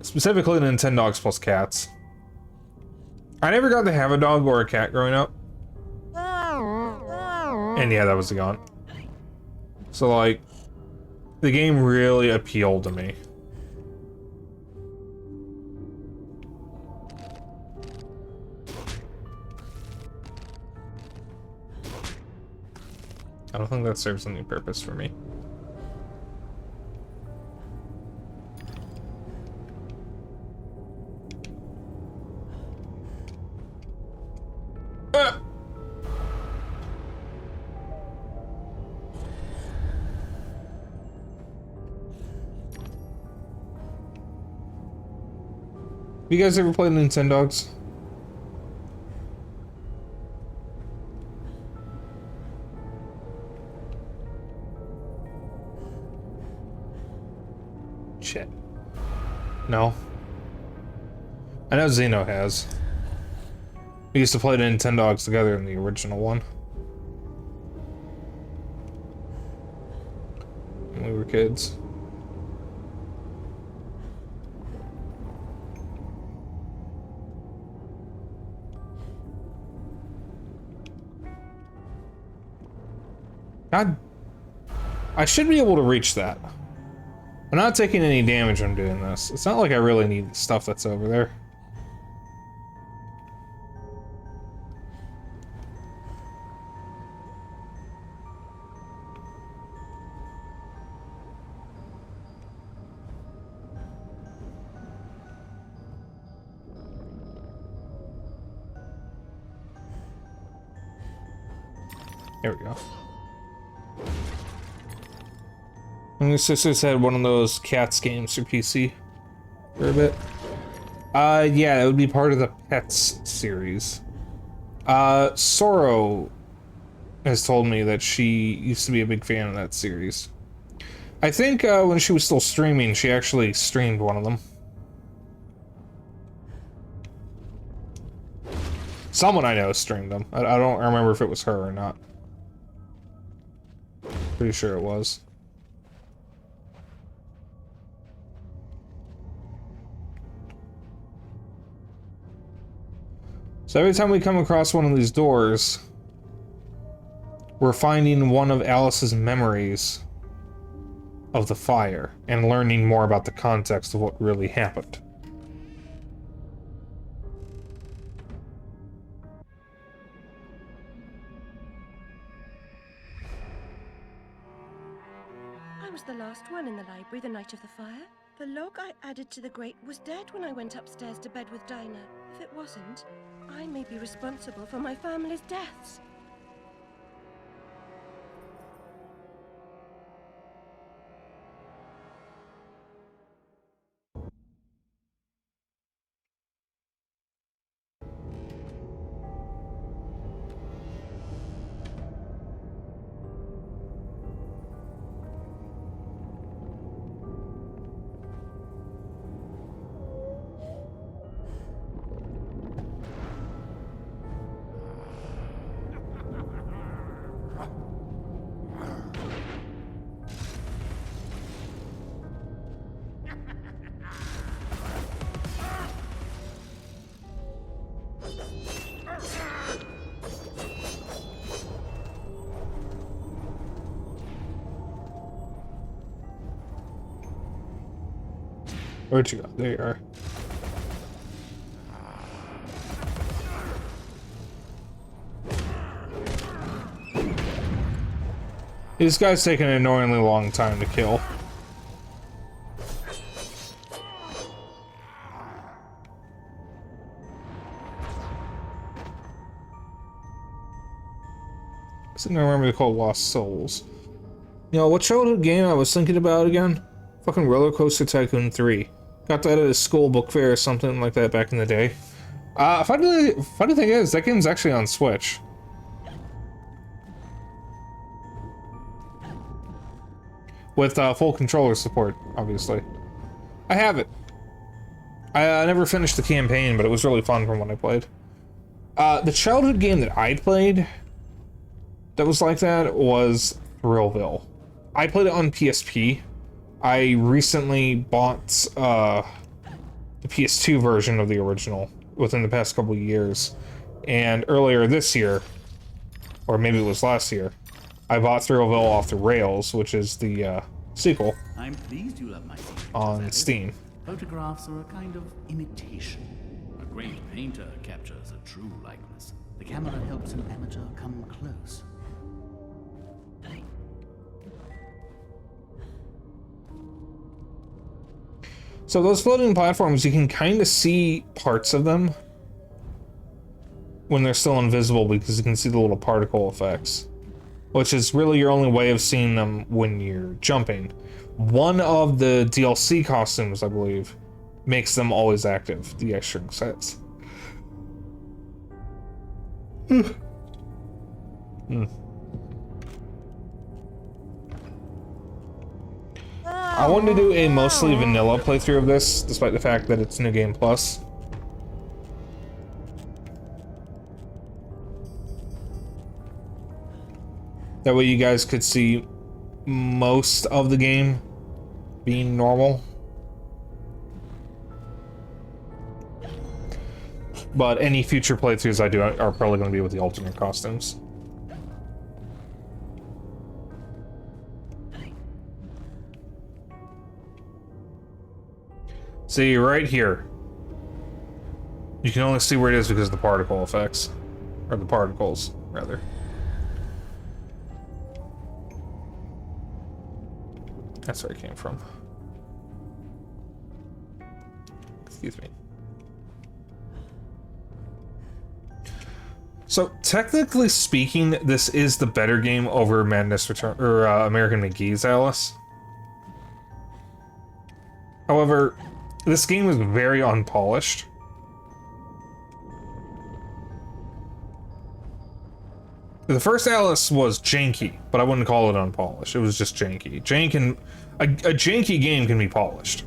Specifically Nintendogs plus cats. I never got to have a dog or a cat growing up. And yeah, that was gone. So like, the game really appealed to me. I don't think that serves any purpose for me. You guys ever played Nintendogs? Shit. No. I know Zeno has. We used to play the Nintendogs together in the original one. When we were kids. God, I should be able to reach that. I'm not taking any damage from doing this. It's not like I really need the stuff that's over there. There we go. And your sisters had one of those Cats games for PC for a bit. Yeah, it would be part of the Pets series. Sorrow has told me that she used to be a big fan of that series. I think when she was still streaming, she actually streamed one of them. Someone I know streamed them. I don't remember if it was her or not. Pretty sure it was. So every time we come across one of these doors, we're finding one of Alice's memories of the fire and learning more about the context of what really happened. was the last one in the library the night of the fire. The log I added to the grate was dead when I went upstairs to bed with Dinah. If it wasn't, I may be responsible for my family's deaths. Where'd you go? There you are. This guy's taking an annoyingly long time to kill. I don't remember they called Lost Souls. You know, what childhood game I was thinking about again? Fucking Roller Coaster Tycoon 3. Got that at a school book fair or something like that back in the day. Funny thing is, that game's actually on Switch. With full controller support, obviously. I have it. I never finished the campaign, but it was really fun from what I played. The childhood game that I played that was like that was Thrillville. I played it on PSP. I recently bought the PS2 version of the original within the past couple of years. And earlier this year, or maybe it was last year, I bought Thrillville Off the Rails, which is the sequel. I'm pleased you love my on Steam. Photographs are a kind of imitation. A great painter captures a true likeness. The camera helps an amateur come close. So those floating platforms, you can kind of see parts of them when they're still invisible because you can see the little particle effects, which is really your only way of seeing them when you're jumping. One of the DLC costumes, I believe, makes them always active, the extra sets. I wanted to do a mostly vanilla playthrough of this, despite the fact that it's New Game Plus. That way you guys could see most of the game being normal. But any future playthroughs I do are probably going to be with the alternate costumes. See, right here. You can only see where it is because of the particle effects. Or the particles, rather. That's where it came from. Excuse me. So, technically speaking, this is the better game over Madness Return, or American McGee's Alice. However, this game is very unpolished. The first Alice was janky, but I wouldn't call it unpolished. It was just janky. A janky game can be polished.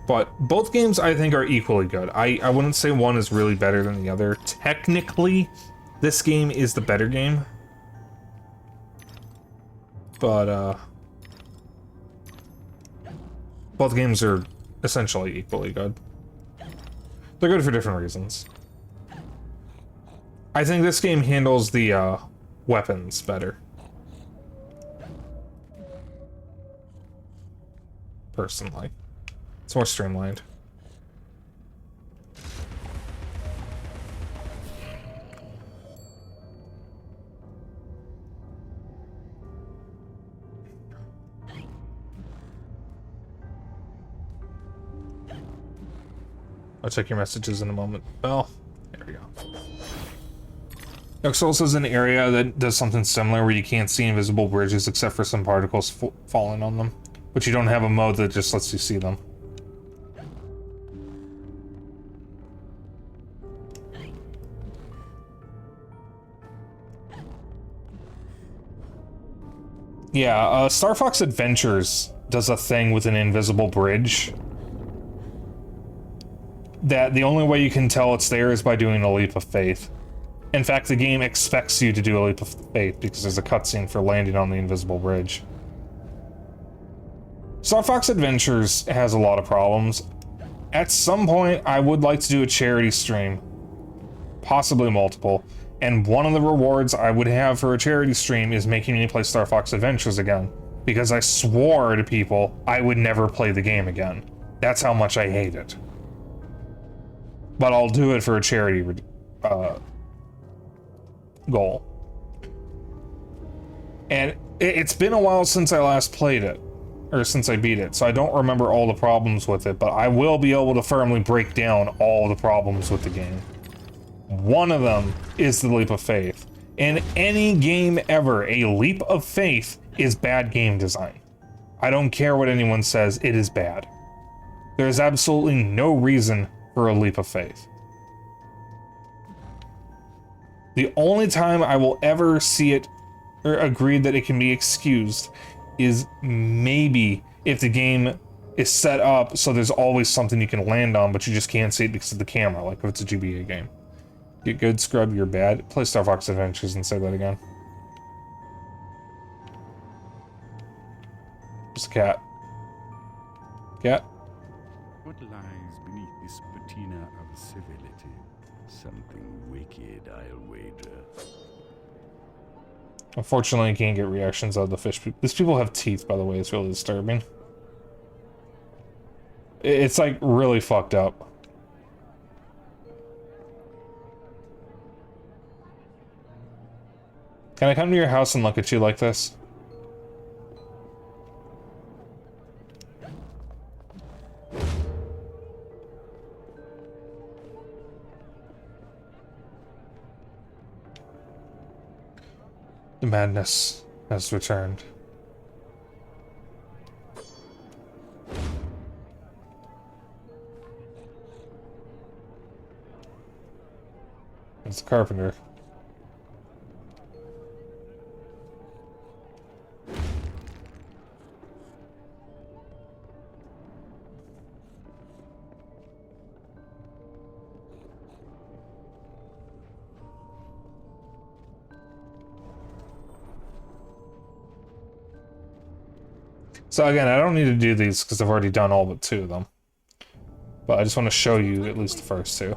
But both games, I think, are equally good. I wouldn't say one is really better than the other. Technically, this game is the better game. But, both games are essentially equally good. They're good for different reasons. I think this game handles the, weapons better. Personally. It's more streamlined. I'll check your messages in a moment. Well, there we go. Dark Souls is an area that does something similar where you can't see invisible bridges except for some particles falling on them. But you don't have a mode that just lets you see them. Yeah, Star Fox Adventures does a thing with an invisible bridge that the only way you can tell it's there is by doing a leap of faith. In fact, the game expects you to do a leap of faith because there's a cutscene for landing on the invisible bridge. Star Fox Adventures has a lot of problems. At some point, I would like to do a charity stream. Possibly multiple. And one of the rewards I would have for a charity stream is making me play Star Fox Adventures again. Because I swore to people I would never play the game again. That's how much I hate it. But I'll do it for a charity goal. And it's been a while since I last played it. Or since I beat it. So I don't remember all the problems with it. But I will be able to firmly break down all the problems with the game. One of them is the leap of faith. In any game ever, a leap of faith is bad game design. I don't care what anyone says, it is bad. There is absolutely no reason for a leap of faith. The only time I will ever see it or agree that it can be excused is maybe if the game is set up so there's always something you can land on, but you just can't see it because of the camera, like if it's a GBA game. Get good, scrub, you're bad. Play Star Fox Adventures and say that again. It's a cat. Cat? What lies beneath this patina of civility? Something wicked, I'll wager. Unfortunately, you can't get reactions out of the fish people. These people have teeth, by the way. It's really disturbing. It's like really fucked up. Can I come to your house and look at you like this? The madness has returned. It's the carpenter. So again, I don't need to do these because I've already done all but 2 of them. But I just want to show you at least the first 2.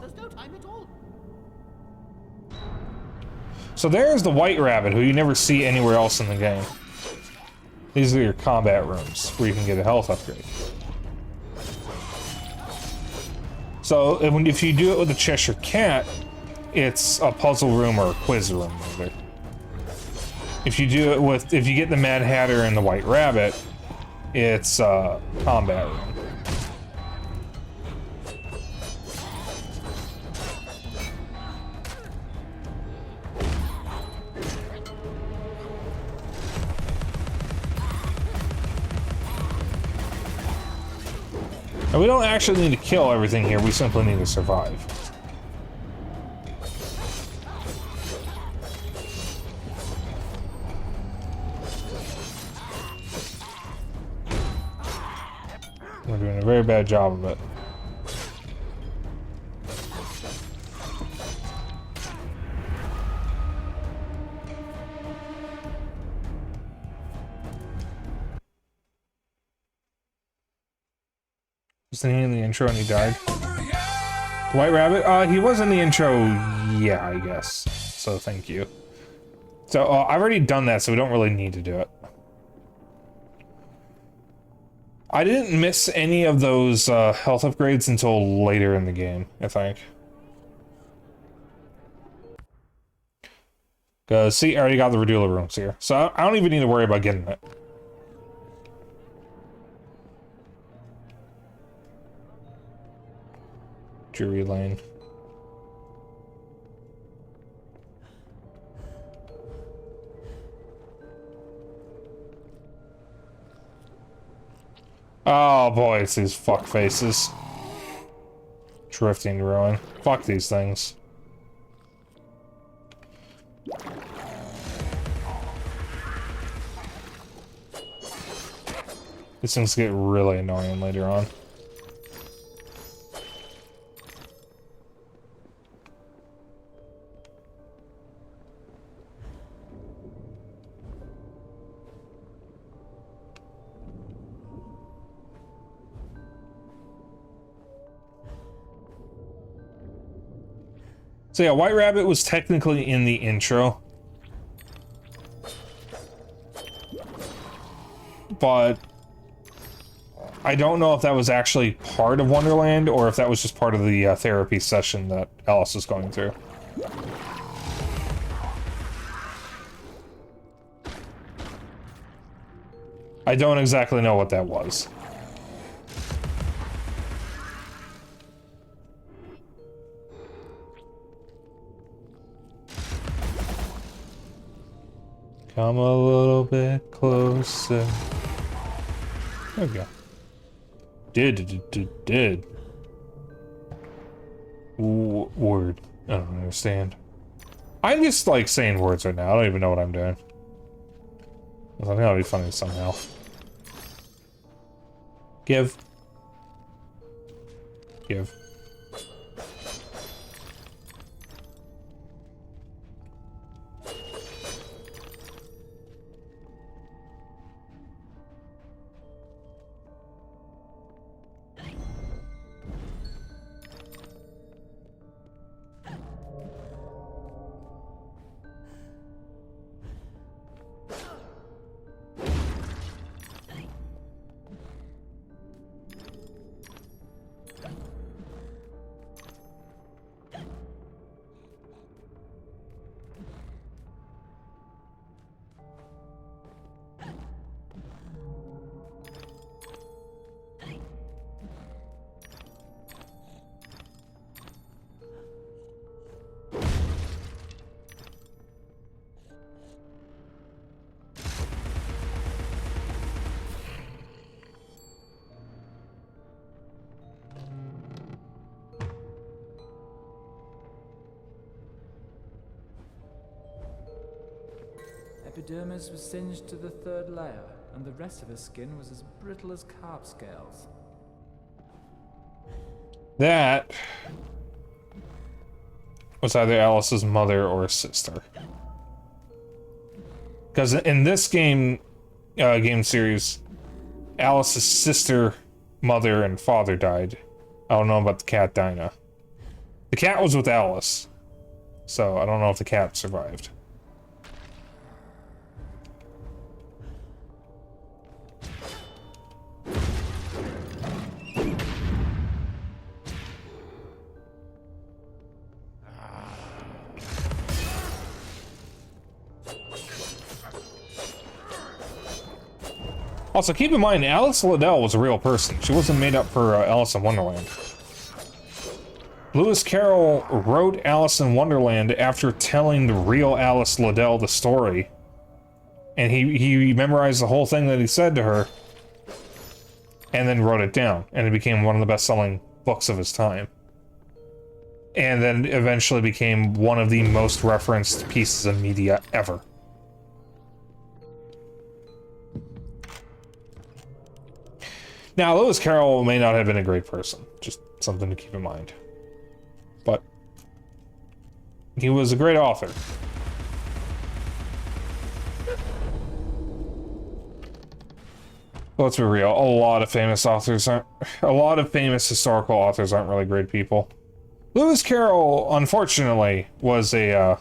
So there's the White Rabbit, who you never see anywhere else in the game. These are your combat rooms, where you can get a health upgrade. So if you do it with the Cheshire Cat, it's a puzzle room or a quiz room, maybe. If you do it with, if you get the Mad Hatter and the White Rabbit, it's a combat room. And we don't actually need to kill everything here, we simply need to survive. We're doing a very bad job of it. Wasn't he in the intro and he died? The White Rabbit? He was in the intro, yeah, I guess. So thank you. So I've already done that, so we don't really need to do it. I didn't miss any of those health upgrades until later in the game, I think. Cause see, I already got the Radula rooms here, so I don't even need to worry about getting it. Drury Lane. Oh boy, it's these fuck faces. Drifting ruin. Fuck these things. These things get really annoying later on. So yeah, White Rabbit was technically in the intro. But I don't know if that was actually part of Wonderland or if that was just part of the therapy session that Alice was going through. I don't exactly know what that was. Come a little bit closer. There we go. Did. Word. I don't understand. I'm just like saying words right now. I don't even know what I'm doing. I think that'll be funny somehow. Give. Epidermis was singed to the third layer, and the rest of her skin was as brittle as carp scales. That was either Alice's mother or sister. Because in this game series, Alice's sister, mother, and father died. I don't know about the cat Dinah. The cat was with Alice, so I don't know if the cat survived. Also, keep in mind, Alice Liddell was a real person. She wasn't made up for Alice in Wonderland. Lewis Carroll wrote Alice in Wonderland after telling the real Alice Liddell the story. And he memorized the whole thing that he said to her, and then wrote it down. And it became one of the best-selling books of his time. And then eventually became one of the most referenced pieces of media ever. Now, Lewis Carroll may not have been a great person. Just something to keep in mind. But he was a great author. Let's be real, a lot of famous historical authors aren't really great people. Lewis Carroll, unfortunately, was a,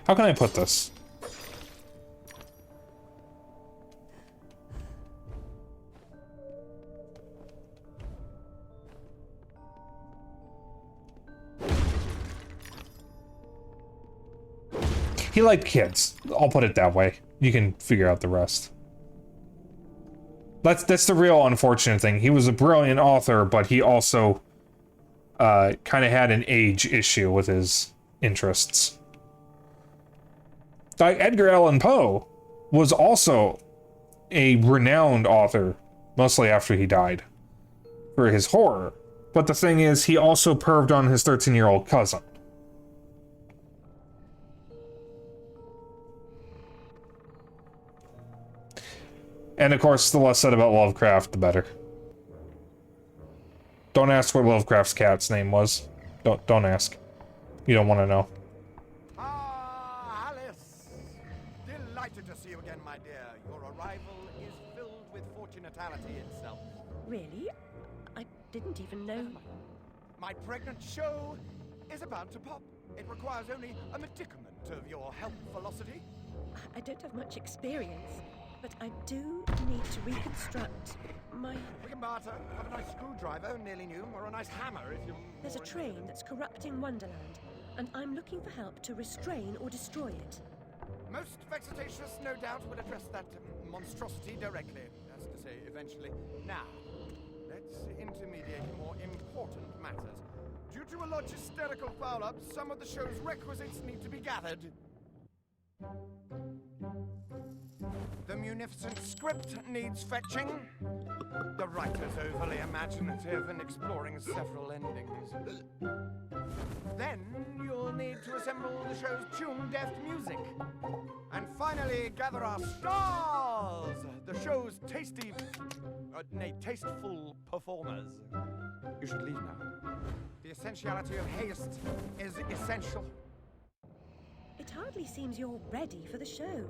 how can I put this? He liked kids. I'll put it that way. You can figure out the rest. That's the real unfortunate thing. He was a brilliant author, but he also kind of had an age issue with his interests. Like Edgar Allan Poe was also a renowned author, mostly after he died, for his horror. But the thing is, he also perved on his 13-year-old cousin. And of course, the less said about Lovecraft, the better. Don't ask what Lovecraft's cat's name was. Don't ask. You don't want to know. Ah, Alice! Delighted to see you again, my dear. Your arrival is filled with fortunatality itself. Really? I didn't even know. My pregnant show is about to pop. It requires only a medicament of your health velocity. I don't have much experience, but I do need to reconstruct my... We can barter. Have a nice screwdriver, nearly new, or a nice hammer if you... There's a train that's corrupting Wonderland, and I'm looking for help to restrain or destroy it. Most vexatious, no doubt, will address that monstrosity directly. That's to say, eventually. Now, let's intermediate more important matters. Due to a logisterical foul-up, some of the show's requisites need to be gathered. The munificent script needs fetching. The writer's overly imaginative and exploring several endings. Then you'll need to assemble the show's tune-deft music. And finally, gather our stars! The show's tasteful performers. You should leave now. The essentiality of haste is essential. It hardly seems you're ready for the show.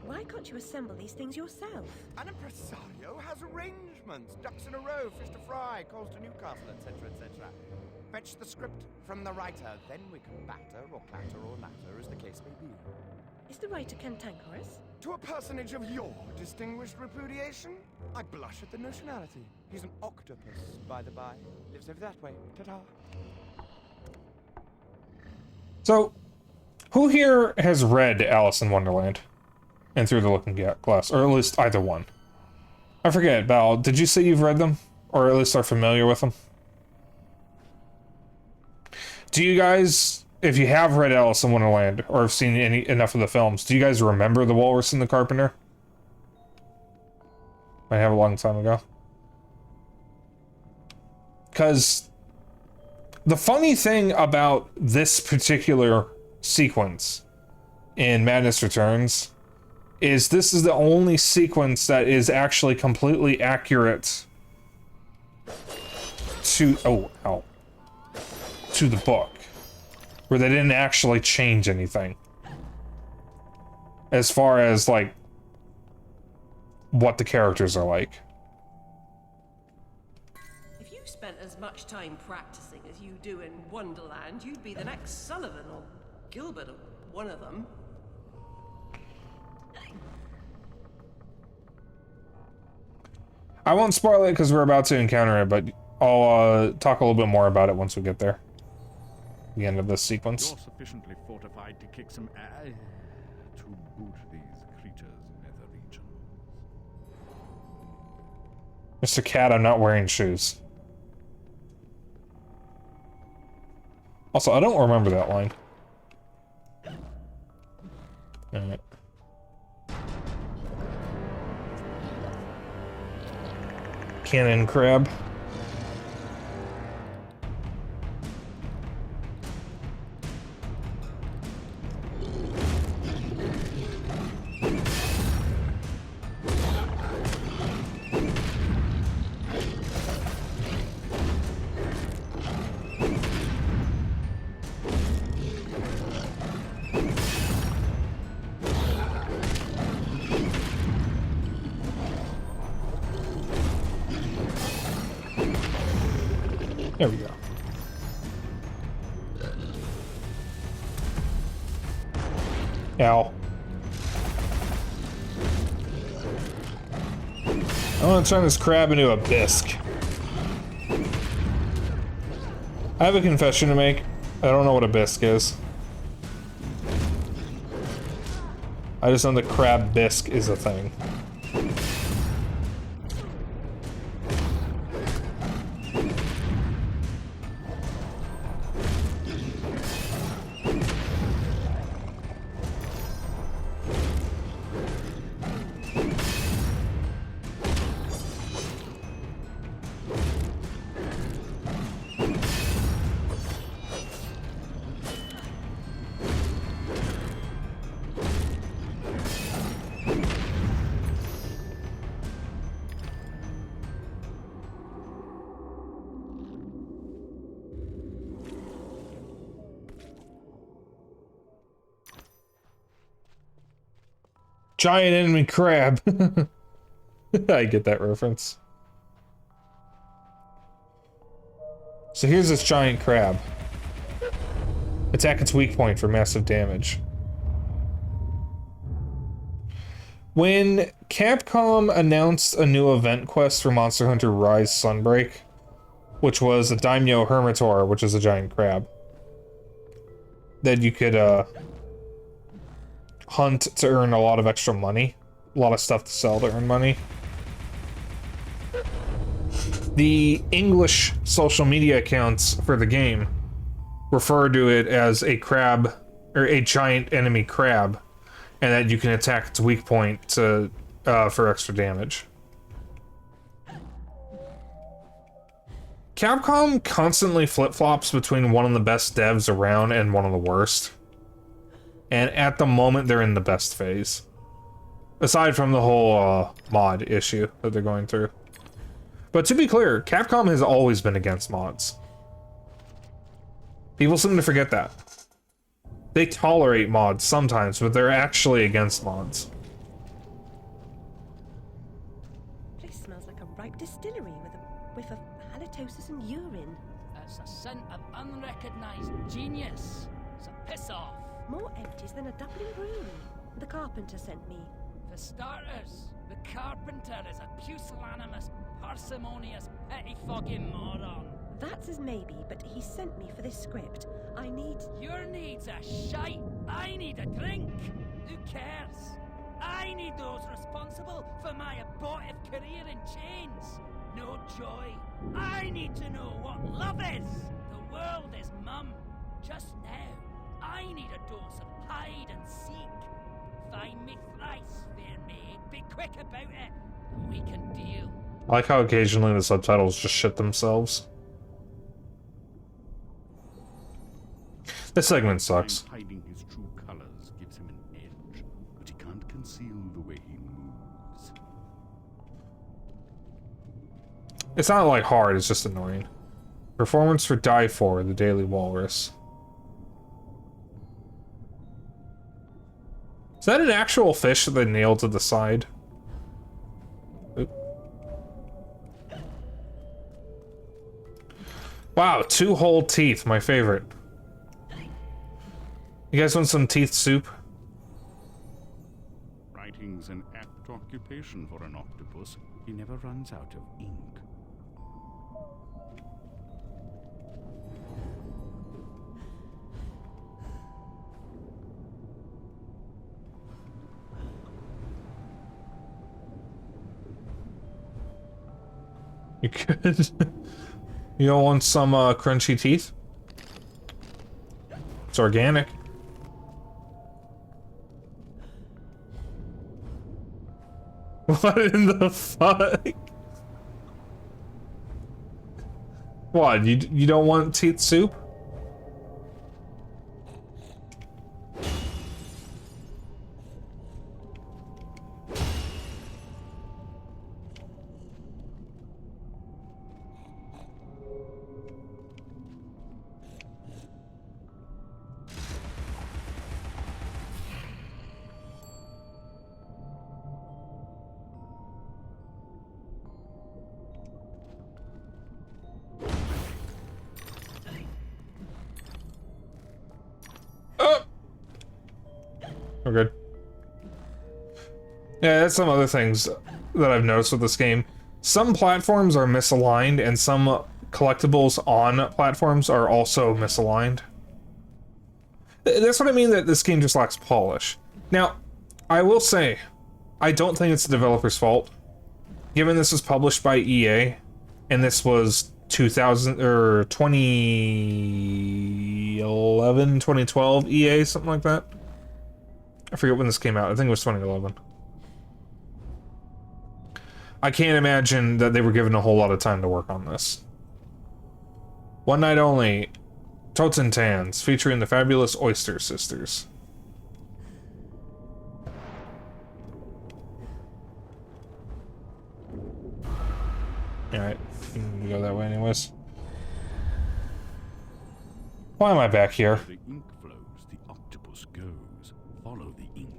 Why can't you assemble these things yourself? An impresario has arrangements. Ducks in a row, fish to fry, calls to Newcastle, etc., etc. Fetch the script from the writer, then we can batter or clatter or natter, as the case may be. Is the writer cantankerous? To a personage of your distinguished repudiation, I blush at the notionality. He's an octopus, by the by. Lives over that way. Ta-ta. So, who here has read Alice in Wonderland? And Through the Looking Glass, or at least either one. I forget, Val, did you say you've read them? Or at least are familiar with them? Do you guys, if you have read Alice in Wonderland, or have seen enough of the films, do you guys remember The Walrus and the Carpenter? I have a long time ago. Because the funny thing about this particular sequence in Madness Returns is this is the only sequence that is actually completely accurate to to the book, where they didn't actually change anything as far as like what the characters are like. If you spent as much time practicing as you do in Wonderland, you'd be the next Sullivan or Gilbert or one of them. I won't spoil it because we're about to encounter it, but I'll talk a little bit more about it once we get there. The end of this sequence. You're sufficiently fortified to kick some ass to boot these creatures' nether regions. Mr. Cat, I'm not wearing shoes. Also, I don't remember that line. Alright. Cannon crab. There we go. Ow. I want to turn this crab into a bisque. I have a confession to make. I don't know what a bisque is. I just know the crab bisque is a thing. Giant enemy crab. I get that reference. So here's this giant crab. Attack its weak point for massive damage. When Capcom announced a new event quest for Monster Hunter Rise Sunbreak, which was a Daimyo Hermitor, which is a giant crab, that you could hunt to earn a lot of extra money, a lot of stuff to sell to earn money. The English social media accounts for the game refer to it as a crab, or a giant enemy crab, and that you can attack its weak point to for extra damage. Capcom constantly flip-flops between one of the best devs around and one of the worst. And at the moment, they're in the best phase. Aside from the whole mod issue that they're going through. But to be clear, Capcom has always been against mods. People seem to forget that. They tolerate mods sometimes, but they're actually against mods. Place smells like a ripe distillery with a whiff of halitosis and urine. That's a scent of unrecognized genius. So piss off. More empties than a Dublin brewery. The carpenter sent me. For starters, the carpenter is a pusillanimous, parsimonious, pettifogging moron. That's as maybe, but he sent me for this script. I need... Your needs are shite. I need a drink. Who cares? I need those responsible for my abortive career in chains. No joy. I need to know what love is. The world is mum. Just now, I need a dose of hide and seek. Find me thrice, fair maid. Be quick about it, and we can deal. I like how occasionally the subtitles just shit themselves. This segment sucks. Hiding his true colors gives him an edge, but he can't conceal the way he moves. It's not like hard, it's just annoying. Performance for Die For, the Daily Walrus. Is that an actual fish that they nailed to the side? Oop. Wow, 2 whole teeth, my favorite. You guys want some teeth soup? Writing's an apt occupation for an octopus. He never runs out of ink. You could. You don't want some crunchy teeth? It's organic. What in the fuck? What, you don't want teeth soup? We're good. Yeah, that's some other things that I've noticed with this game. Some platforms are misaligned, and some collectibles on platforms are also misaligned. That's what I mean, that this game just lacks polish. Now, I will say, I don't think it's the developer's fault. Given this was published by EA, and this was 2011, 2012 EA, something like that. I forget when this came out. I think it was 2011. I can't imagine that they were given a whole lot of time to work on this. One Night Only, Tots and Tans, featuring the fabulous Oyster Sisters. Alright, we go that way anyways. Why am I back here? The ink flows, the octopus goes. Follow the ink.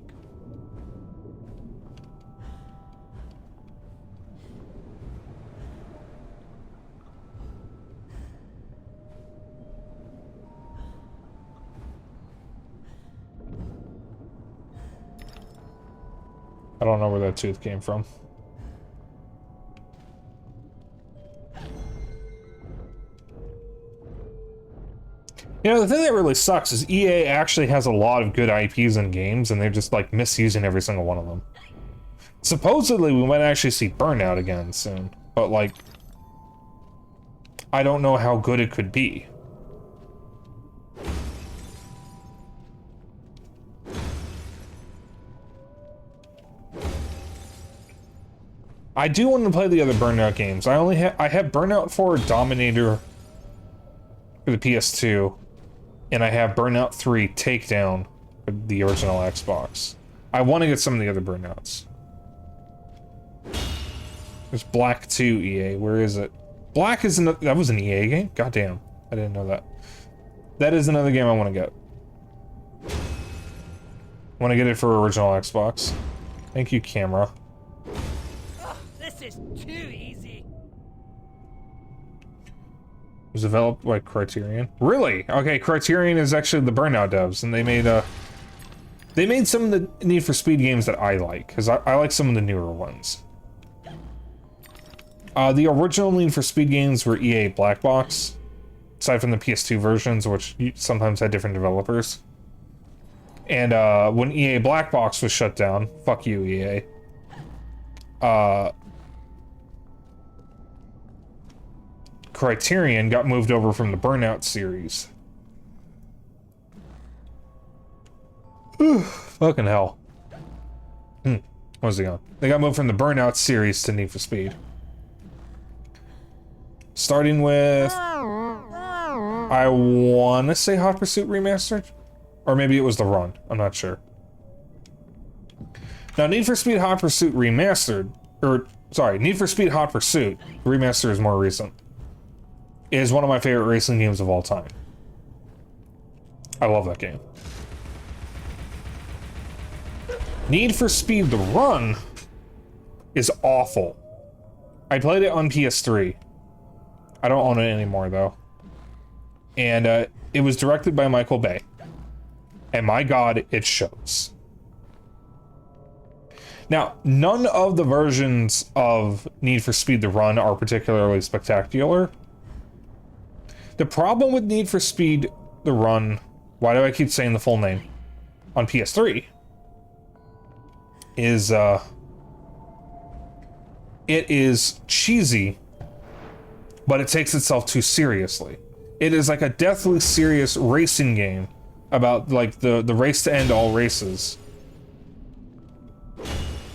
I don't know where that tooth came from. You know, the thing that really sucks is EA actually has a lot of good IPs and games, and they're just, like, misusing every single one of them. Supposedly, we might actually see Burnout again soon, but, like, I don't know how good it could be. I do want to play the other Burnout games. I have Burnout 4 Dominator for the PS2, and I have Burnout 3 Takedown for the original Xbox. I want to get some of the other Burnouts. There's Black 2 EA. Where is it? Black is another. That was an EA game? Goddamn. I didn't know that. That is another game I want to get. I want to get it for original Xbox. Thank you, camera. Oh, this is too easy. It was developed by Criterion. Really? Okay, Criterion is actually the Burnout devs, and they made some of the Need for Speed games that I like, because I like some of the newer ones. The original Need for Speed games were EA Black Box, aside from the PS2 versions, which sometimes had different developers. And when EA Black Box was shut down, fuck you, EA. Criterion got moved over from the Burnout series. Fucking hell. Where's he going? They got moved from the Burnout series to Need for Speed. Starting with... I want to say Hot Pursuit Remastered? Or maybe it was The Run. I'm not sure. Now, Need for Speed Hot Pursuit Remastered... sorry, Need for Speed Hot Pursuit, Remastered is more recent, is one of my favorite racing games of all time. I love that game. Need for Speed The Run is awful. I played it on PS3. I don't own it anymore, though. And it was directed by Michael Bay. And my god, it shows. Now, none of the versions of Need for Speed The Run are particularly spectacular. The problem with Need for Speed The Run, why do I keep saying the full name, on PS3, is it is cheesy, but it takes itself too seriously. It is like a deathly serious racing game about, like, the race to end all races,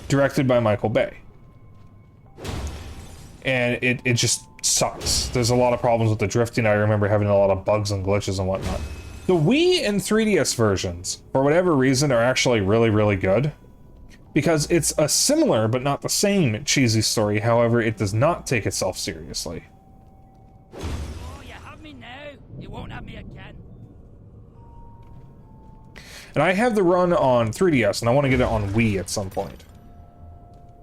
directed by Michael Bay. And it just sucks. There's a lot of problems with the drifting. I remember having a lot of bugs and glitches and whatnot. The Wii and 3DS versions, for whatever reason, are actually really, really good. Because it's a similar, but not the same, cheesy story. However, it does not take itself seriously. Oh, you have me now. You won't have me again. And I have the run on 3DS, and I want to get it on Wii at some point.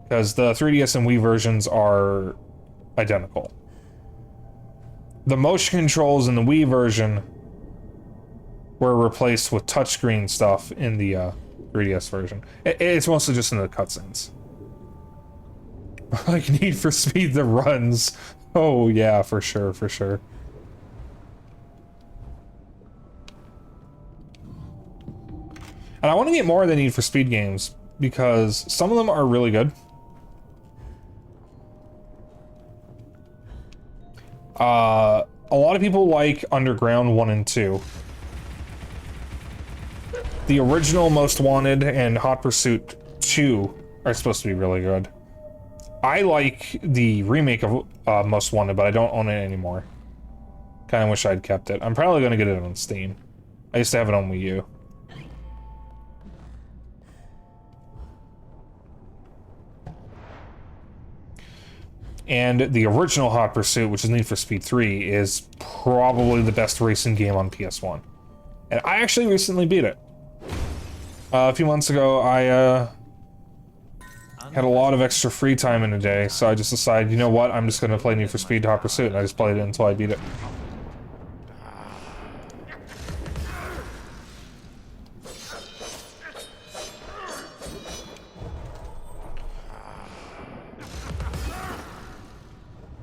Because the 3DS and Wii versions are identical. The motion controls in the Wii version were replaced with touchscreen stuff in the 3DS version. It's mostly just in the cutscenes. Like Need for Speed The Runs. Oh yeah, for sure, for sure. And I want to get more of the Need for Speed games, because some of them are really good. A lot of people like Underground 1 and 2. The original Most Wanted and Hot Pursuit 2 are supposed to be really good. I like the remake of Most Wanted, but I don't own it anymore. Kinda wish I'd kept it. I'm probably gonna get it on Steam. I used to have it on Wii U. And the original Hot Pursuit, which is Need for Speed 3, is probably the best racing game on PS1. And I actually recently beat it. A few months ago, I had a lot of extra free time in a day, so I just decided, you know what, I'm just gonna play Need for Speed Hot Pursuit, and I just played it until I beat it.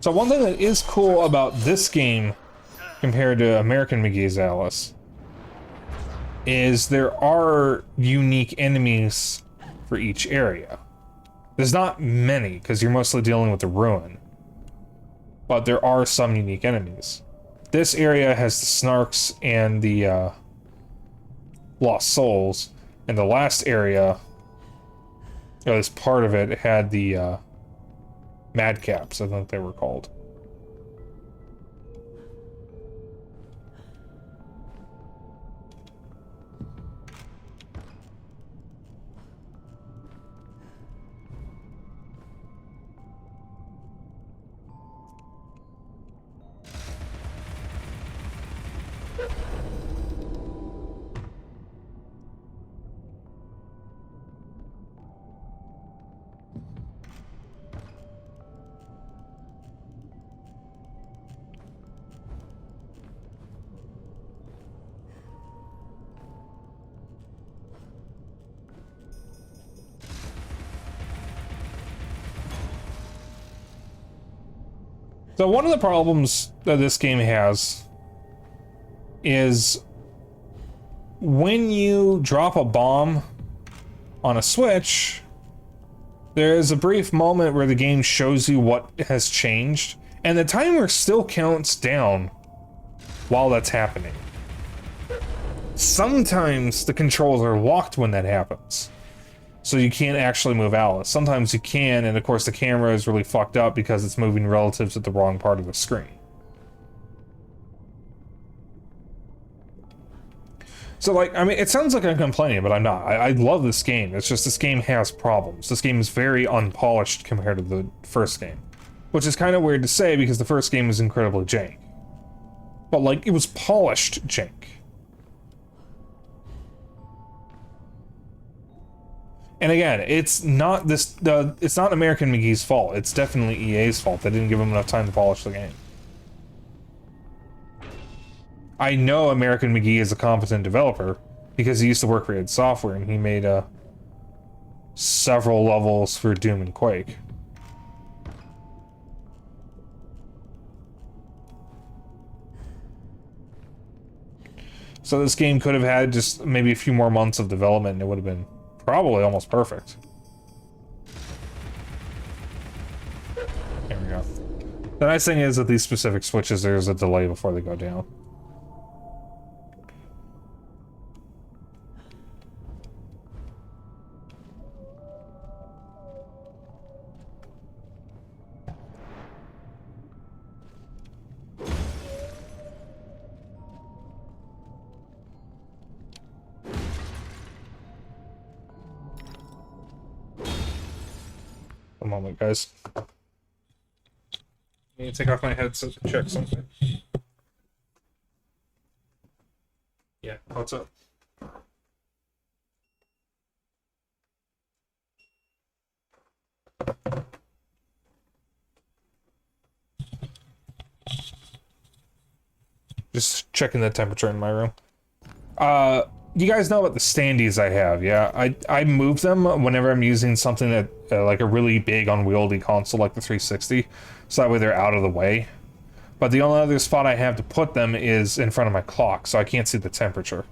So one thing that is cool about this game compared to American McGee's Alice is there are unique enemies for each area. There's not many, because you're mostly dealing with the ruin. But there are some unique enemies. This area has the Snarks and the Lost Souls, and the last area, or this part of it, had the Madcaps, I think they were called. So one of the problems that this game has is when you drop a bomb on a switch, there's a brief moment where the game shows you what has changed, and the timer still counts down while that's happening. Sometimes the controls are locked when that happens, so you can't actually move Alice. Sometimes you can, and of course the camera is really fucked up because it's moving relative to the wrong part of the screen. So, like, I mean, it sounds like I'm complaining, but I'm not. I love this game. It's just this game has problems. This game is very unpolished compared to the first game. Which is kind of weird to say because the first game was incredibly jank. But, like, it was polished jank. And again, it's not it's not American McGee's fault. It's definitely EA's fault. They didn't give them enough time to polish the game. I know American McGee is a competent developer because he used to work for id Software and he made several levels for Doom and Quake. So this game could have had just maybe a few more months of development and it would have been probably almost perfect. There we go. The nice thing is that these specific switches, there's a delay before they go down. A moment, guys. I need to take off my headset to check something. Yeah, what's up? Just checking the temperature in my room. You guys know about the standees I have, yeah? I move them whenever I'm using something that, like a really big unwieldy console like the 360, so that way they're out of the way. But the only other spot I have to put them is in front of my clock, so I can't see the temperature.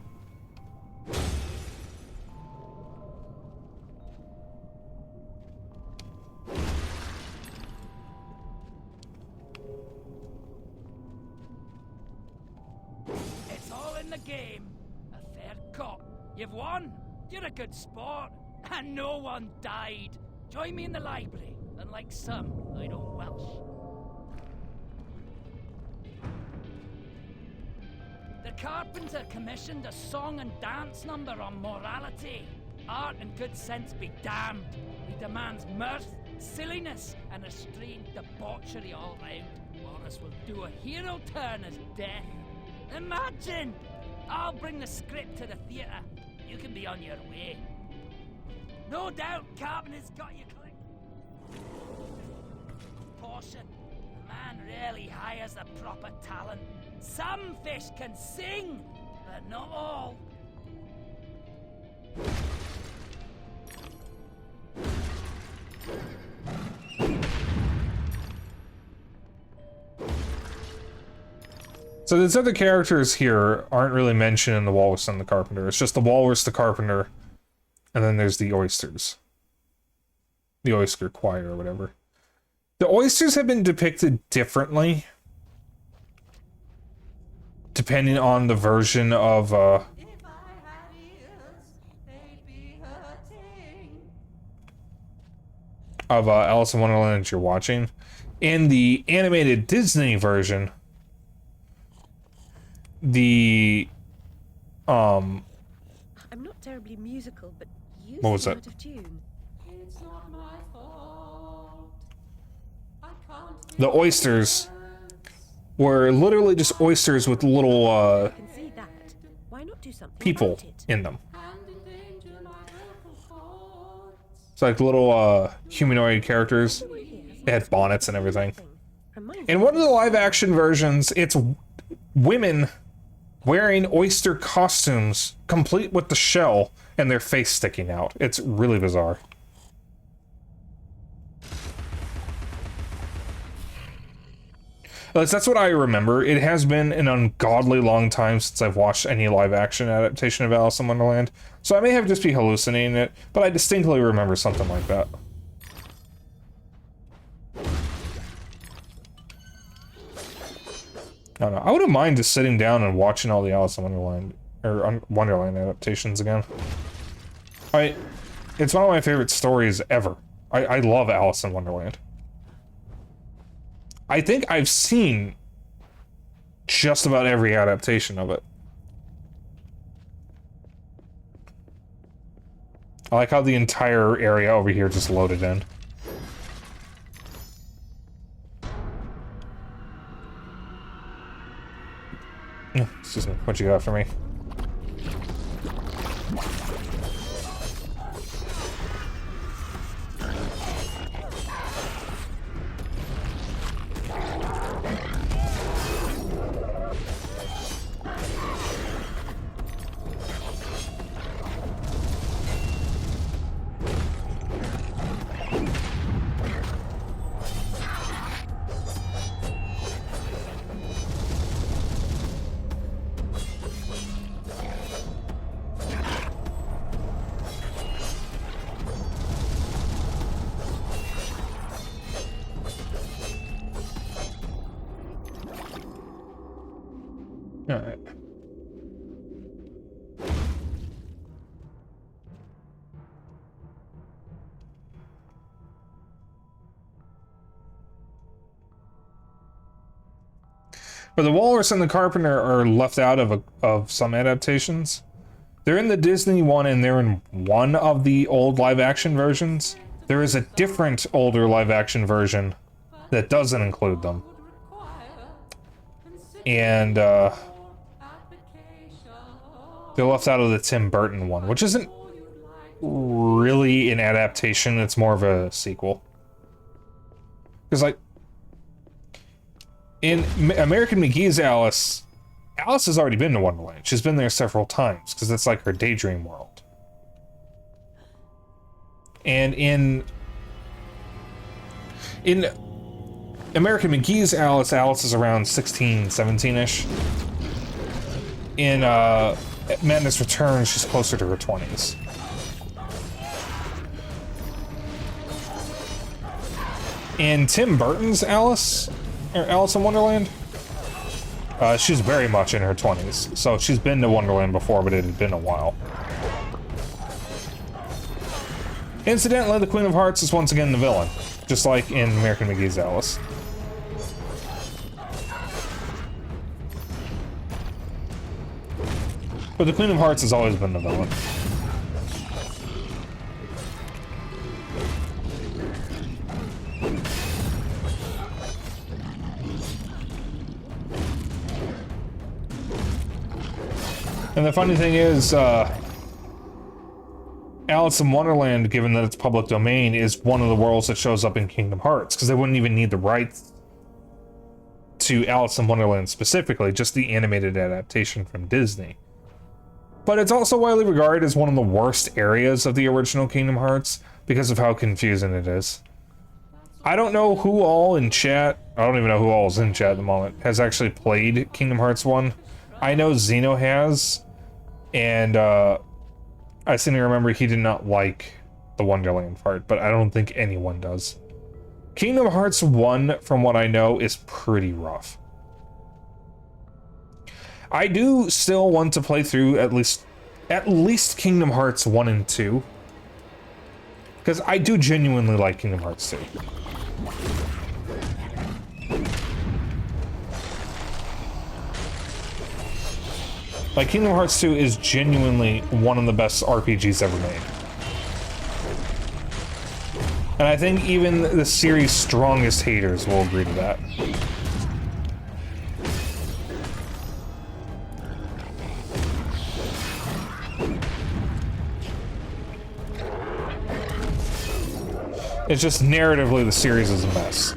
It's all in the game. A fair cop. You've won. You're a good sport. And no one died. Join me in the library. Unlike some, I don't welsh. The carpenter commissioned a song and dance number on morality. Art and good sense be damned. He demands mirth, silliness, and restrained debauchery all round. Morris will do a hero turn as death. Imagine! I'll bring the script to the theatre. You can be on your way. No doubt Carpenter's got you clicked. Portion. The man really hires the proper talent. Some fish can sing, but not all. So these other characters here aren't really mentioned in the Walrus and the Carpenter. It's just the Walrus, the Carpenter, and then there's the Oysters. The Oyster Choir or whatever. The Oysters have been depicted differently depending on the version of Alice in Wonderland that you're watching. In the animated Disney version, the I'm not terribly musical, but you what was seem that? out of tune. It's not my fault. I can't The oysters were literally just oysters with little I can see that. Why not do something people about it? in them. It's like little humanoid characters. They had bonnets and everything. In one of the live action versions, it's women wearing oyster costumes, complete with the shell and their face sticking out. It's really bizarre. At least that's what I remember. It has been an ungodly long time since I've watched any live action adaptation of Alice in Wonderland, so I may have just be hallucinating it, but I distinctly remember something like that. I don't know. I wouldn't mind just sitting down and watching all the Alice in Wonderland or Wonderland adaptations again. It's one of my favorite stories ever. I love Alice in Wonderland. I think I've seen just about every adaptation of it. I like how the entire area over here just loaded in. Excuse me, what you got for me? Alright. But the Walrus and the Carpenter are left out of some adaptations. They're in the Disney one and they're in one of the old live-action versions. There is a different older live-action version that doesn't include them. And they're left out of the Tim Burton one, which isn't really an adaptation, it's more of a sequel. Because, like, in American McGee's Alice, Alice has already been to Wonderland. She's been there several times, because it's like her daydream world. And in American McGee's Alice, Alice is around 16, 17-ish. In Madness Returns, she's closer to her 20s. In Tim Burton's Alice, or Alice in Wonderland, she's very much in her 20s. So she's been to Wonderland before, but it had been a while. Incidentally, the Queen of Hearts is once again the villain, just like in American McGee's Alice. But the Queen of Hearts has always been the villain. And the funny thing is, Alice in Wonderland, given that it's public domain, is one of the worlds that shows up in Kingdom Hearts, because they wouldn't even need the rights to Alice in Wonderland specifically, just the animated adaptation from Disney. But it's also widely regarded as one of the worst areas of the original Kingdom Hearts, because of how confusing it is. I don't know who all in chat, I don't even know who all is in chat at the moment, has actually played Kingdom Hearts 1. I know Zeno has, and I seem to remember he did not like the Wonderland part, but I don't think anyone does. Kingdom Hearts 1, from what I know, is pretty rough. I do still want to play through at least Kingdom Hearts 1 and 2. Because I do genuinely like Kingdom Hearts 2. Like, Kingdom Hearts 2 is genuinely one of the best RPGs ever made. And I think even the series' strongest haters will agree to that. It's just narratively the series is a mess.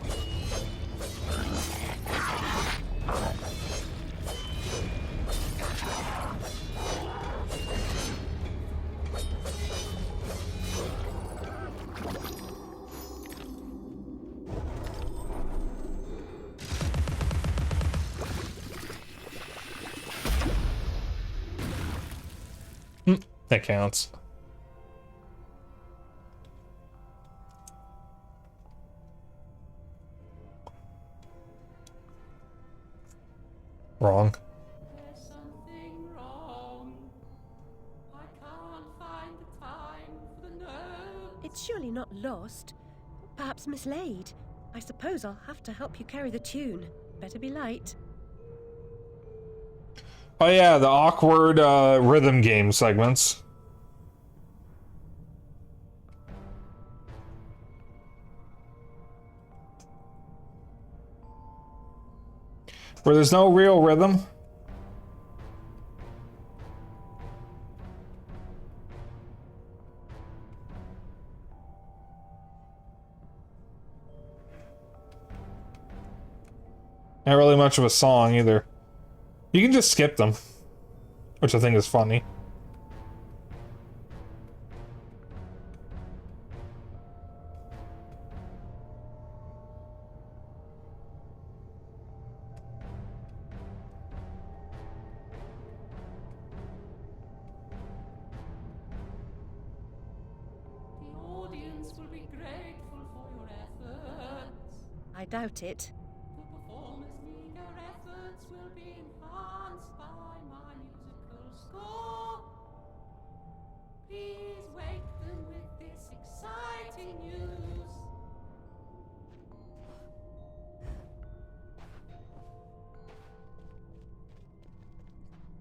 That counts. Wrong. There's something wrong. I can't find the time for the note. It's surely not lost. Perhaps mislaid. I suppose I'll have to help you carry the tune. Better be light. Oh yeah, the awkward rhythm game segments. Where there's no real rhythm. Not really much of a song either. You can just skip them, which I think is funny. The audience will be grateful for your efforts. I doubt it. The performers' meager efforts will be enhanced by my musical score. Please wake them with this exciting news.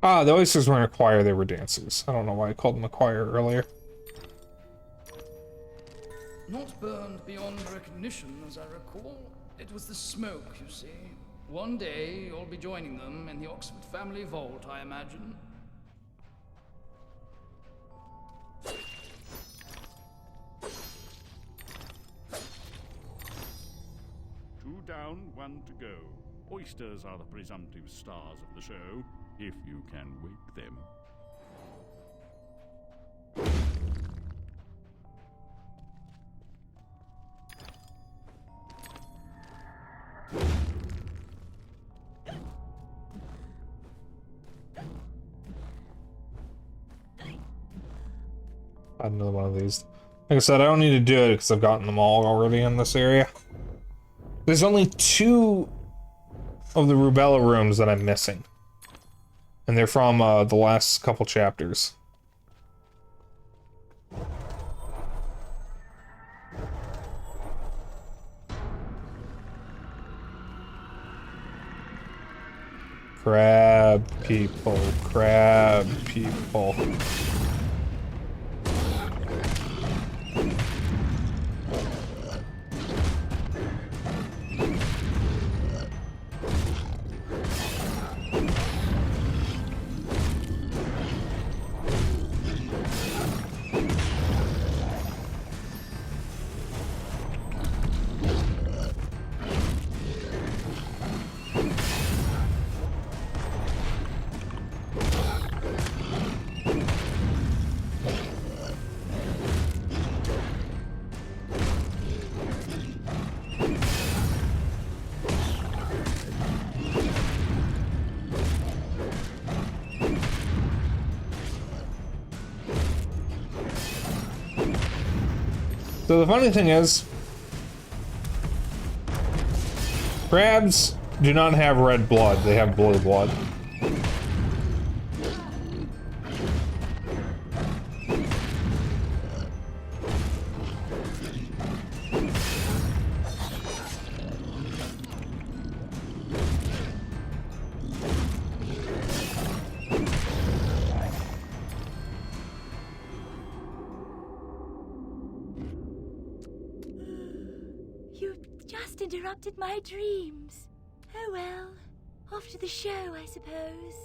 Ah, the Oysters weren't a choir, they were dancers. I don't know why I called them a choir earlier. Not burned beyond recognition, as I recall. It was the smoke, you see. One day, you'll be joining them in the Oxford family vault, I imagine. Two down, one to go. Oysters are the presumptive stars of the show, if you can wake them. Add another one of these. Like I said, I don't need to do it because I've gotten them all already in this area. There's only 2 of the Rubella rooms that I'm missing. And they're from the last couple chapters. Crab people, crab people. So the funny thing is, crabs do not have red blood, they have blue blood. You just interrupted my dreams. Oh well, off to the show, I suppose.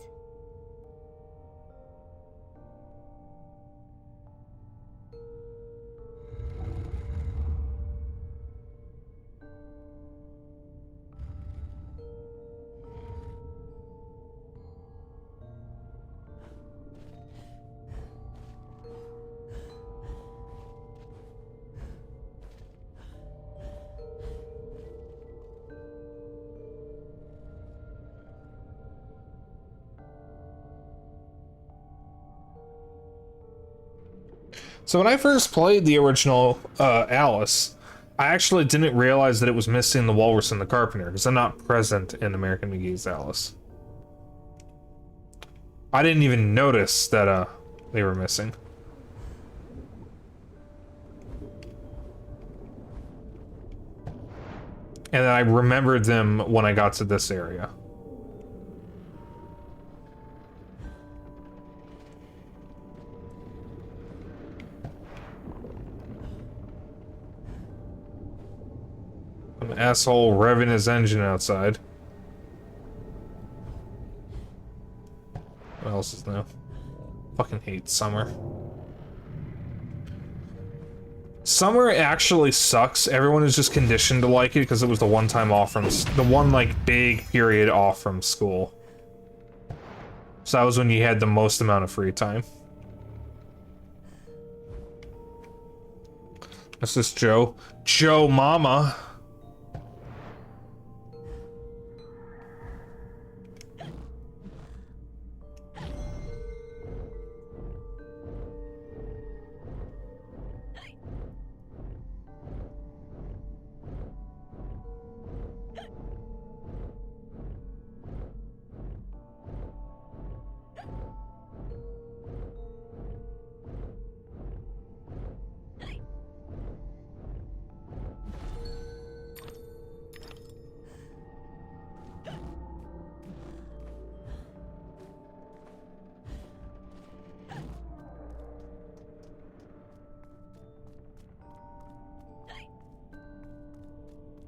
So when I first played the original Alice, I actually didn't realize that it was missing the Walrus and the Carpenter, because they're not present in American McGee's Alice. I didn't even notice that they were missing. And then I remembered them when I got to this area. An asshole revving his engine outside. What else is new? Fucking hate summer. Summer actually sucks. Everyone is just conditioned to like it because it was the one time off from the one like big period off from school. So that was when you had the most amount of free time. This is Joe. Joe Mama.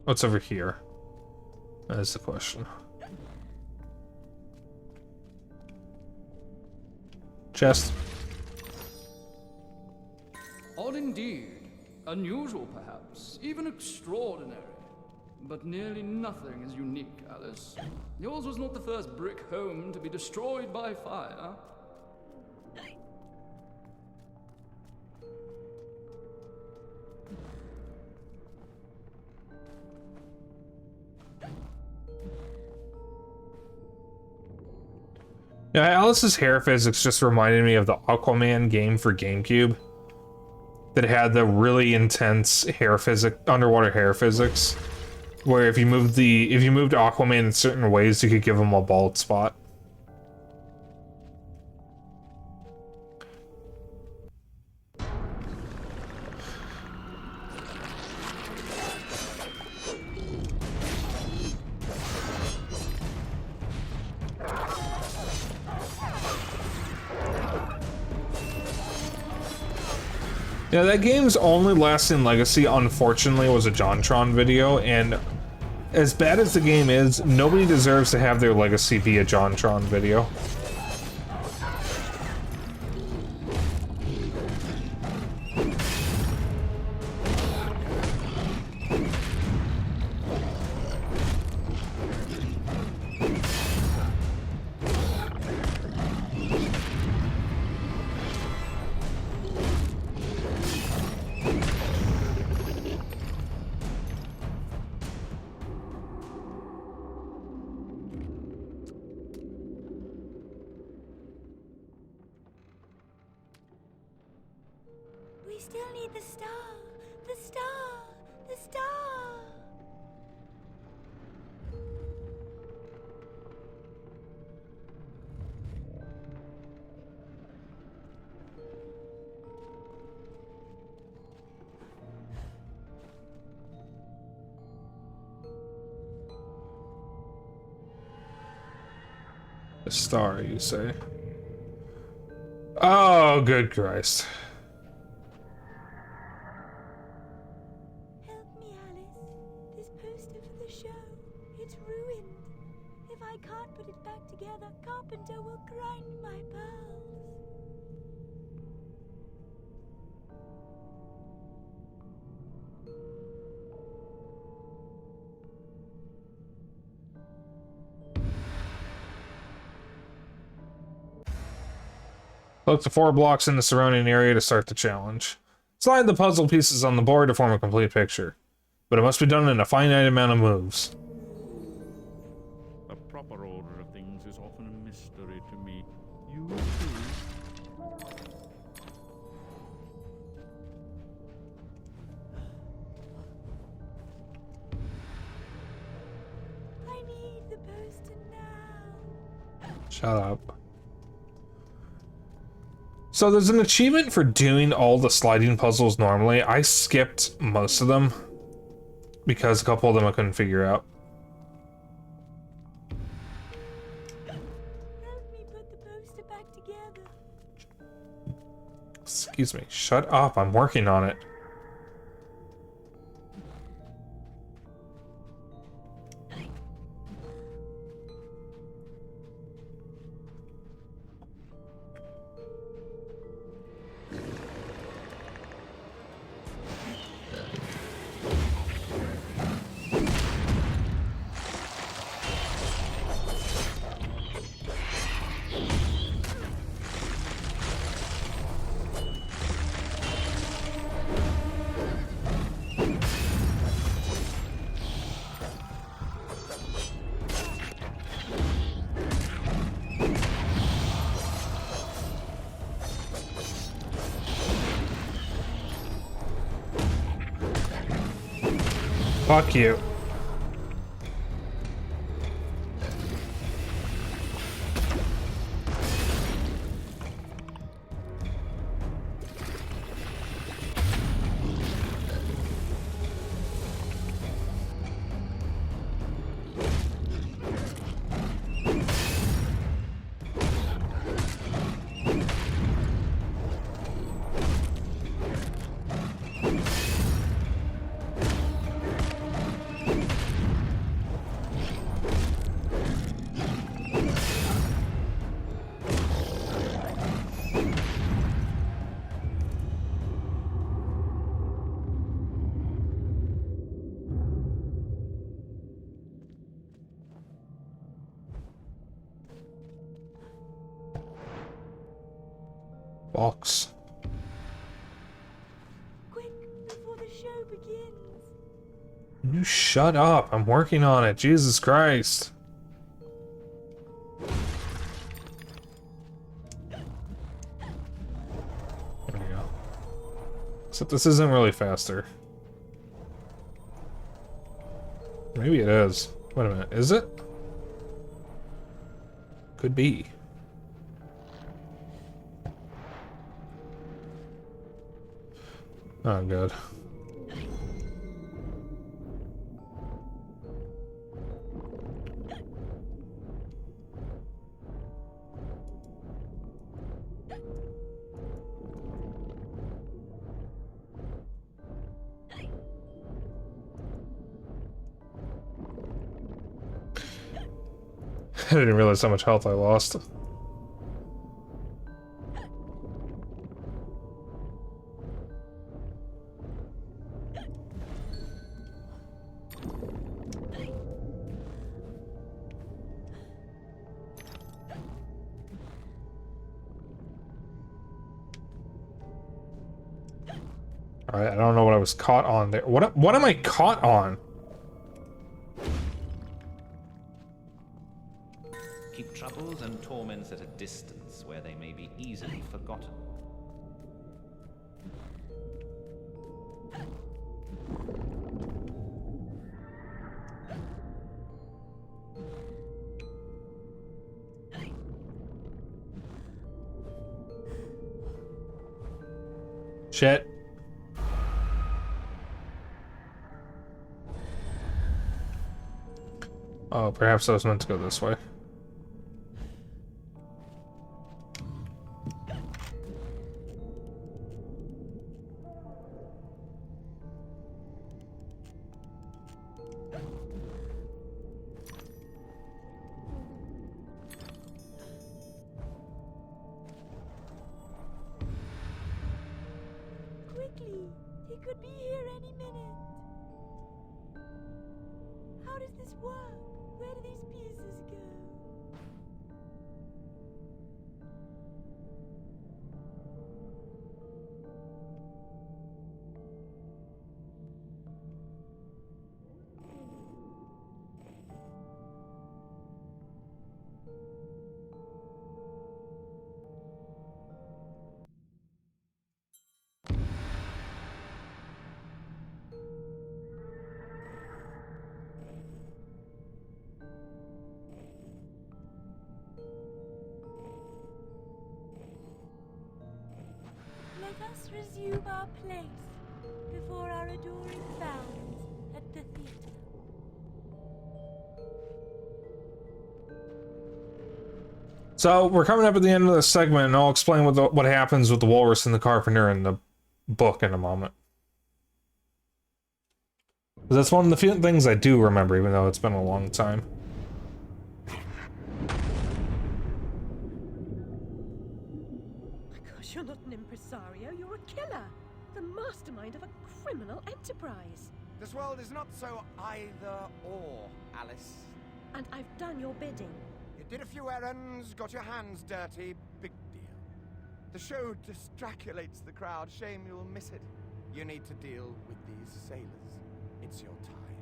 What's over here? That is the question. Chest. Odd indeed. Unusual, perhaps. Even extraordinary. But nearly nothing is unique, Alice. Yours was not the first brick home to be destroyed by fire. Yeah, Alice's hair physics just reminded me of the Aquaman game for GameCube. That had the really intense hair physics, underwater hair physics, where if you moved Aquaman in certain ways, you could give him a bald spot. Yeah, that game's only lasting legacy, unfortunately, was a JonTron video, and as bad as the game is, nobody deserves to have their legacy be a JonTron video. We still need the star. The star! The star! A star, you say? Oh, good Christ. Help me, Alice. This poster for the show, it's ruined. If I can't put it back together, Carpenter will grind my pearls. Look to 4 blocks in the surrounding area to start the challenge. Slide the puzzle pieces on the board to form a complete picture, but it must be done in a finite amount of moves. The proper order of things is often a mystery to me. You too? I need the poster now. Shut up. So there's an achievement for doing all the sliding puzzles normally. I skipped most of them because a couple of them I couldn't figure out. Help me put the poster back together. Excuse me. Shut up. I'm working on it. Fuck you. Box. Quick, before the show begins. You shut up. I'm working on it. Jesus Christ. There we go. Except this isn't really faster. Maybe it is. Wait a minute. Is it? Could be. Oh, good. I didn't realize how much health I lost. Alright, I don't know what I was caught on there. What am I caught on? Keep troubles and torments at a distance where they may be easily forgotten. Shit. Oh, perhaps I was meant to go this way. Quickly! He could be here any minute! How does this work? Where do these pieces go? Let us resume our place before our adoring fans at the theatre. So we're coming up at the end of this segment, and I'll explain what happens with the walrus and the carpenter in the book in a moment. That's one of the few things I do remember, even though it's been a long time. You're not an impresario, you're a killer. The mastermind of a criminal enterprise. This world is not so either-or, Alice. And I've done your bidding. You did a few errands, got your hands dirty, big deal. The show distraculates the crowd, shame you'll miss it. You need to deal with these sailors. It's your time.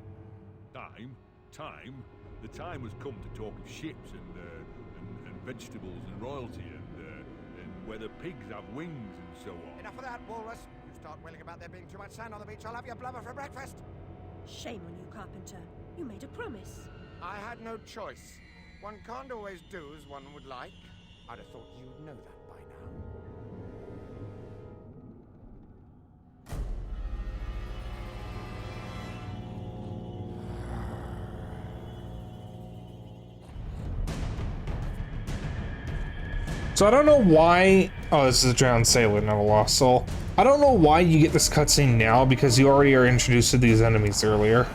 Time? Time? The time has come to talk of ships and vegetables and royalty and whether pigs have wings and so on. Enough of that, walrus. You start wailing about there being too much sand on the beach, I'll have your blubber for breakfast. Shame on you, Carpenter. You made a promise. I had no choice. One can't always do as one would like. I'd have thought you'd know that by now. So I don't know why... Oh, this is a drowned sailor, not a lost soul. I don't know why you get this cutscene now, because you already are introduced to these enemies earlier.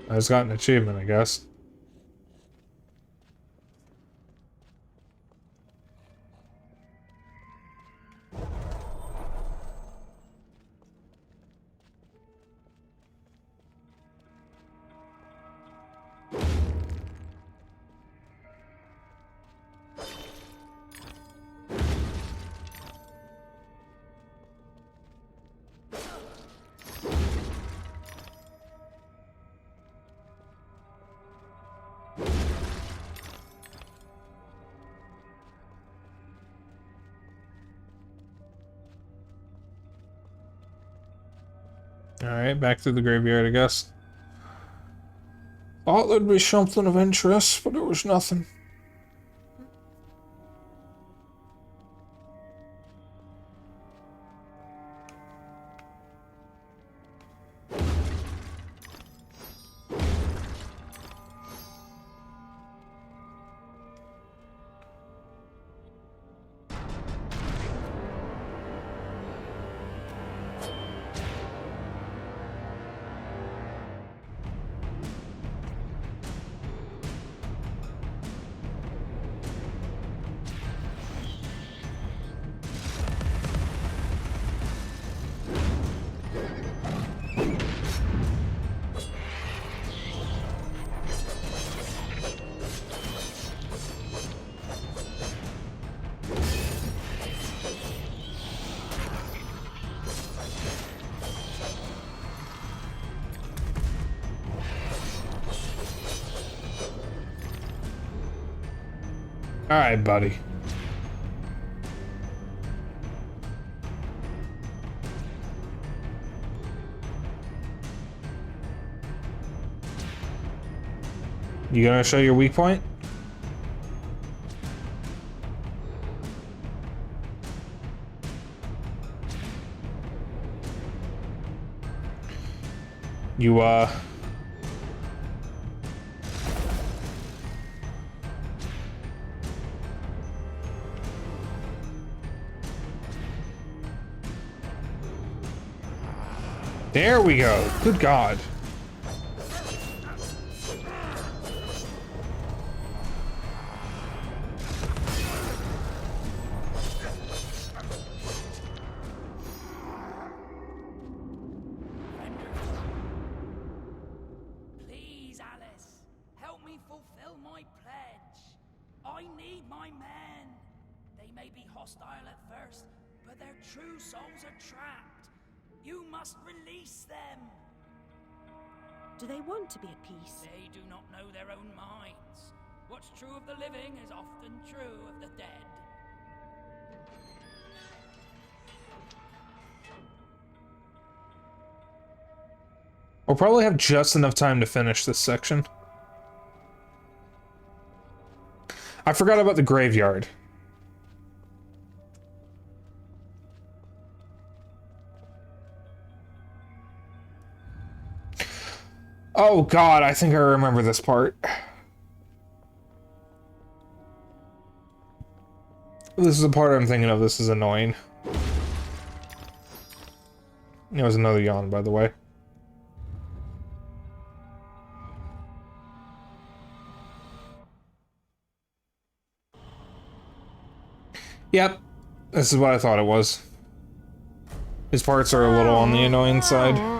I just got an achievement, I guess. Alright, back to the graveyard, I guess. Thought there'd be something of interest, but there was nothing. All right, buddy. You gonna show your weak point? You, There we go. Good God. Please, Alice, help me fulfill my pledge. I need my men. They may be hostile at first, but their true souls are trapped. You must release them. Do they want to be at peace? They do not know their own minds. What's true of the living is often true of the dead. We'll probably have just enough time to finish this section. I forgot about the graveyard. Oh God, I think I remember this part. This is the part I'm thinking of. This is annoying. There was another yawn, by the way. Yep, this is what I thought it was. His parts are a little on the annoying side.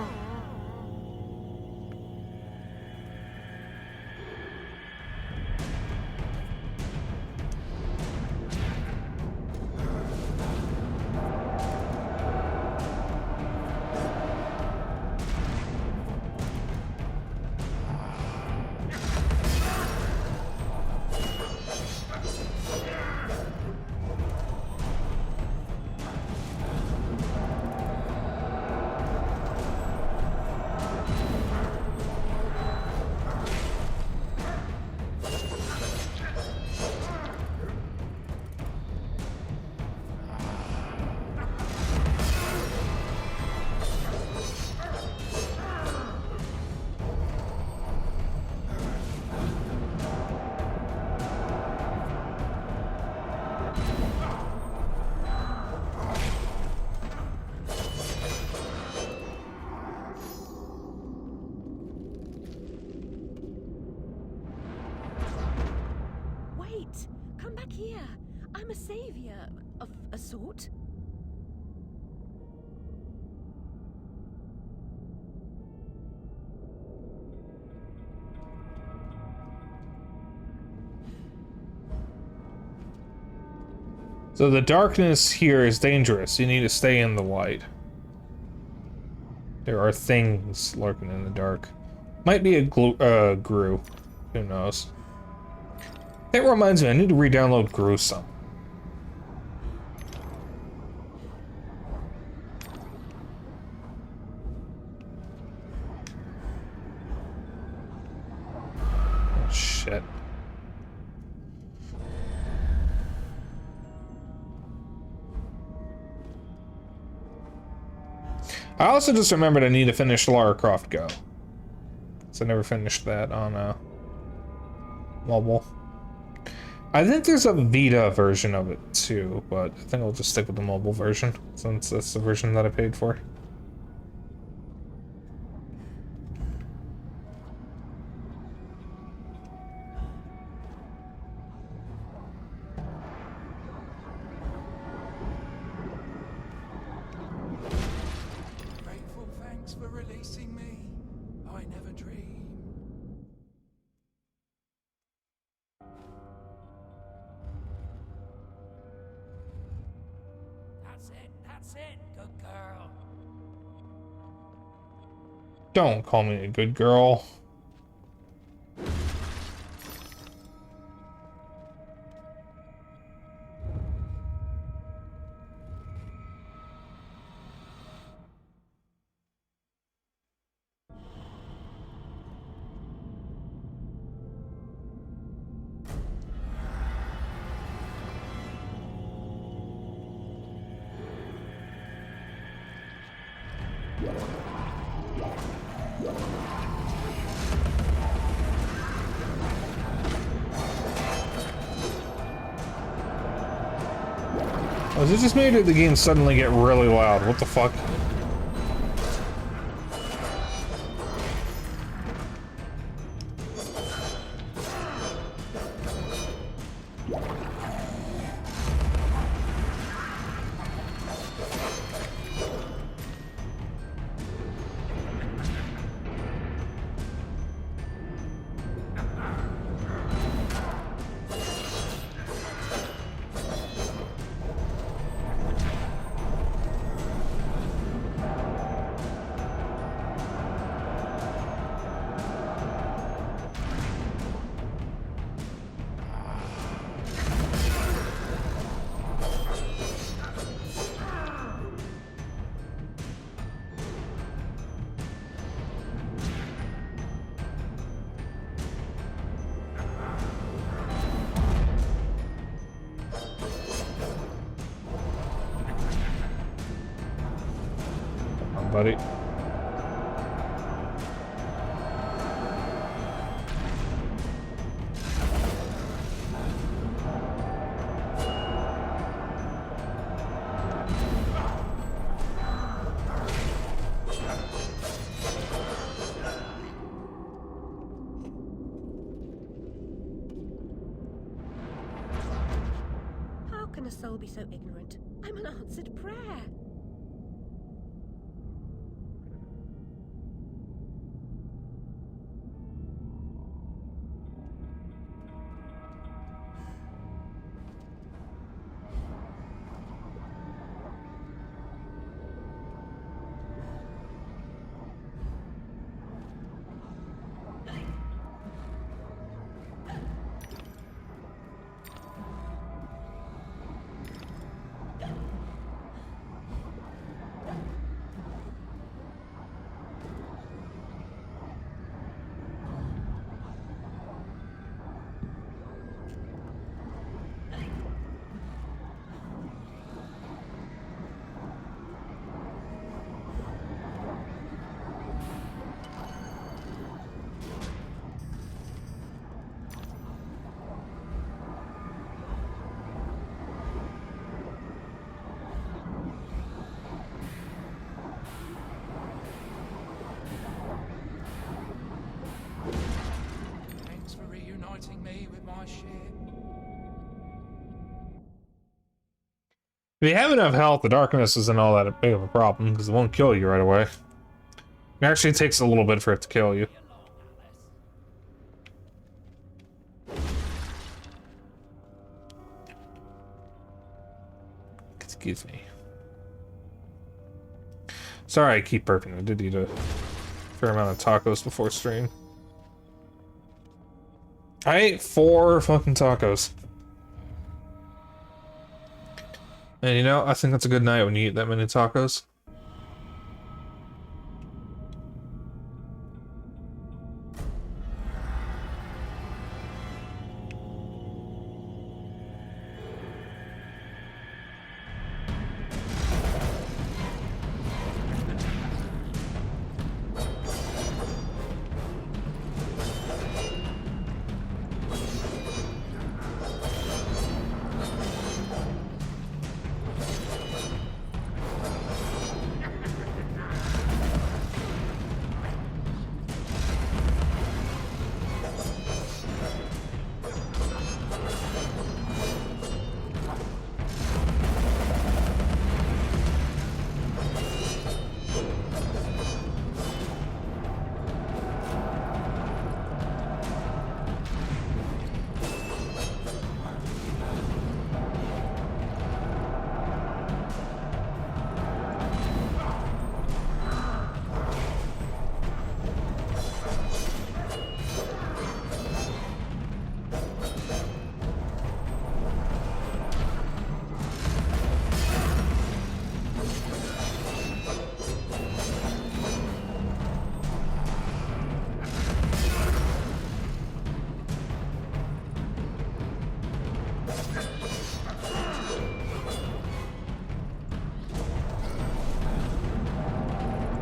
Come back here. I'm a savior of a sort. So the darkness here is dangerous. You need to stay in the light. There are things lurking in the dark. Might be a Gru. Who knows? That reminds me, I need to re-download Gru some. Oh, shit. I also just remembered I need to finish Lara Croft Go. So I never finished that on mobile. I think there's a Vita version of it too, but I think I'll just stick with the mobile version since that's the version that I paid for. Grateful thanks for releasing me. I never dreamed. That's it, good girl. Don't call me a good girl. Oh, it just made the game suddenly get really loud. What the fuck? Buddy. How can a soul be so ignorant? I'm an answered prayer. Thanks for reuniting me with my ship. If you have enough health, the darkness isn't all that big of a problem, because it won't kill you right away. It actually takes a little bit for it to kill you. Excuse me. Sorry I keep burping. I did eat a fair amount of tacos before stream. I ate 4 fucking tacos. And you know, I think that's a good night when you eat that many tacos.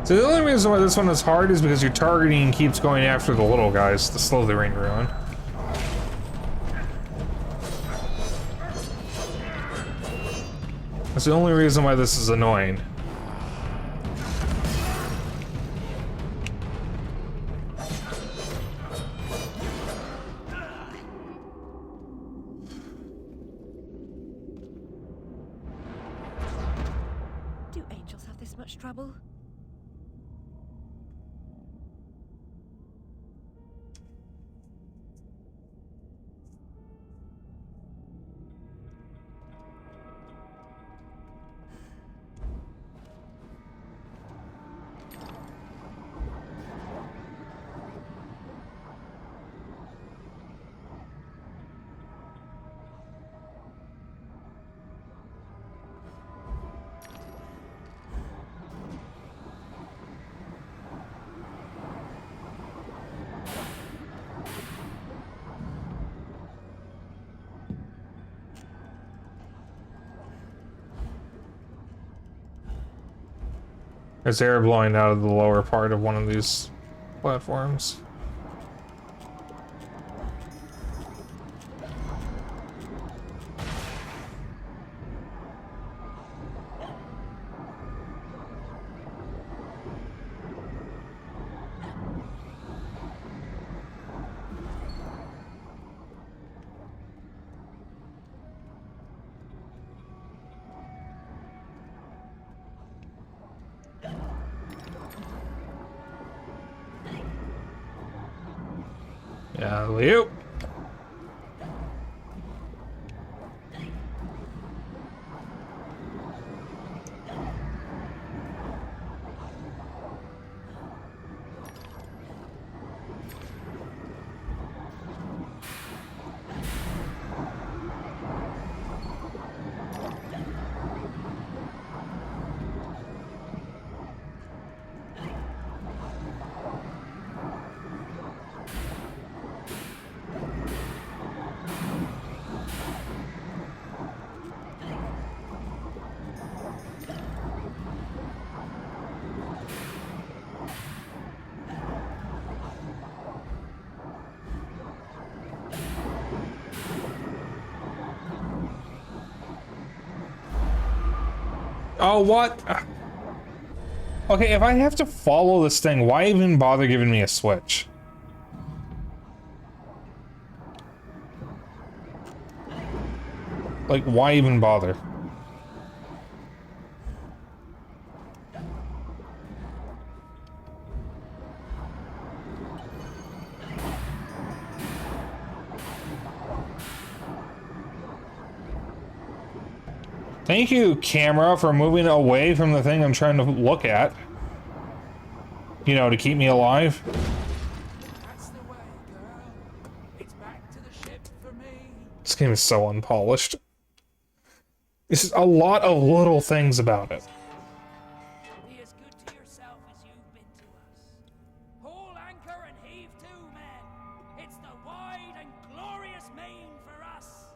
So the only reason why this one is hard is because your targeting keeps going after the little guys to slow the ring ruin. That's the only reason why this is annoying. Do angels have this much trouble? There's air blowing out of the lower part of one of these platforms. Yeah, Leo. Oh, what? Okay, if I have to follow this thing, why even bother giving me a switch? Like, why even bother? Thank you, camera, for moving away from the thing I'm trying to look at. You know, to keep me alive. That's the way, girl. It's back to the ship for me. This game is so unpolished. There's a lot of little things about it. Be as good to yourself as you've been to us. Haul anchor and heave to, men. It's the wide and glorious main for us.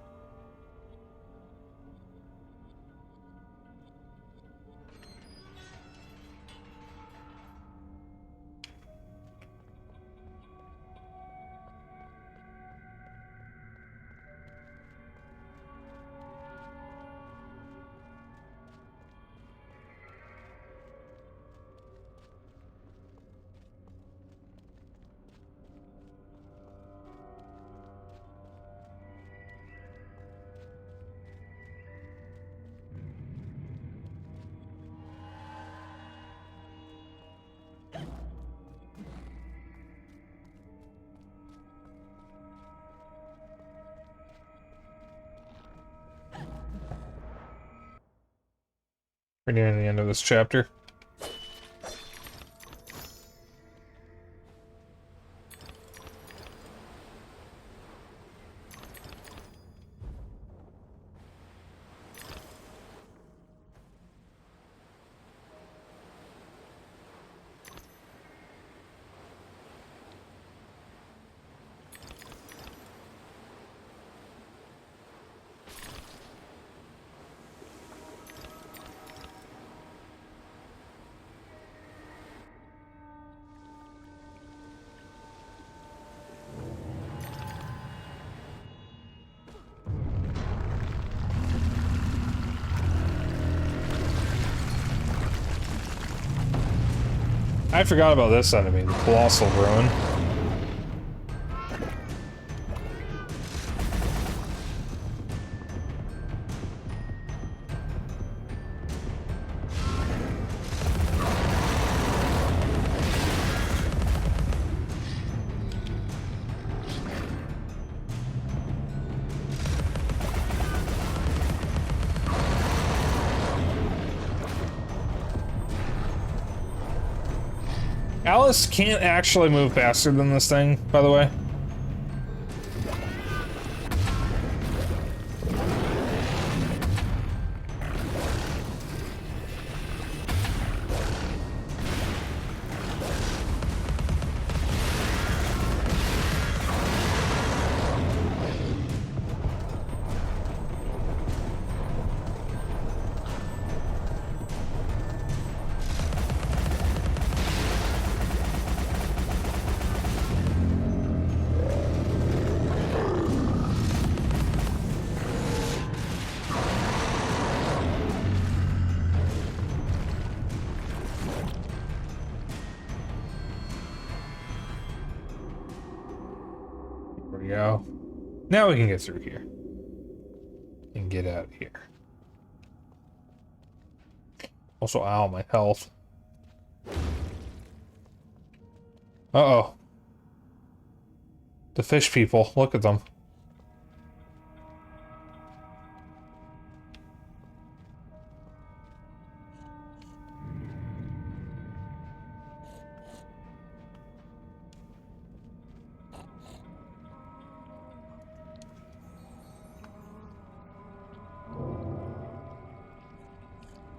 We're nearing the end of this chapter. I forgot about this enemy, the Colossal Ruin. Alice can't actually move faster than this thing, by the way. There we go. Now we can get through here. And get out of here. Also, ow, my health. Uh-oh. The fish people, look at them.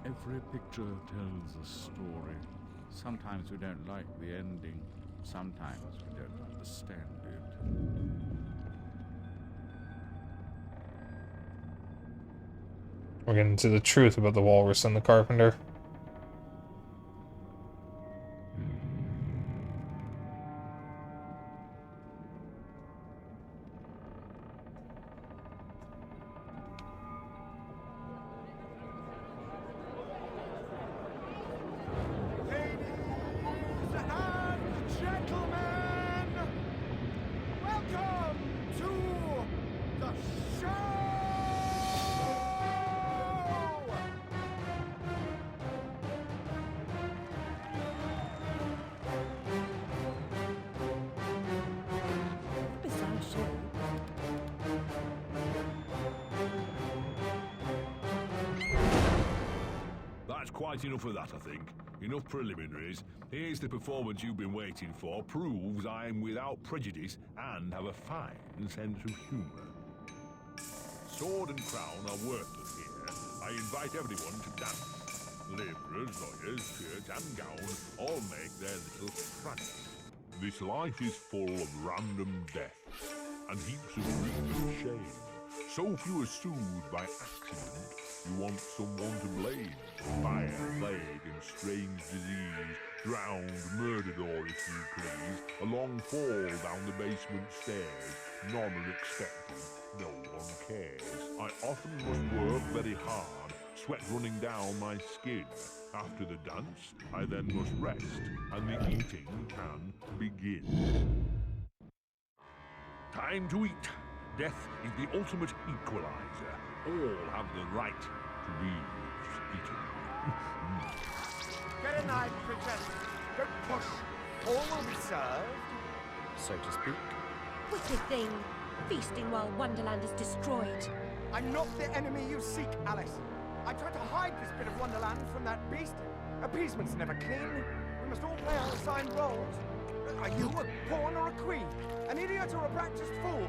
Every picture tells a story. Sometimes we don't like the ending. Sometimes we don't understand it. We're getting to the truth about the walrus and the carpenter. That's quite enough of that, I think. Enough preliminaries. Here's the performance you've been waiting for. Proves I'm without prejudice and have a fine sense of humour. Sword and crown are worthless here. I invite everyone to dance. Labourers, lawyers, shirt and gown all make their little pranks. This life is full of random deaths and heaps of grief and shame. So few are soothed by accident, you want someone to blame. Fire, plague, and strange disease, drowned, murdered, or if you please, a long fall down the basement stairs. None are expected, no one cares. I often must work very hard, sweat running down my skin. After the dance, I then must rest, and the eating can begin. Time to eat. Death is the ultimate equalizer. All have the right to be eaten. Get a knife, princess. Don't push. All will be served, so to speak. Wicked thing. Feasting while Wonderland is destroyed. I'm not the enemy you seek, Alice. I tried to hide this bit of Wonderland from that beast. Appeasement's never clean. We must all play our assigned roles. Are you a pawn or a queen? An idiot or a practiced fool?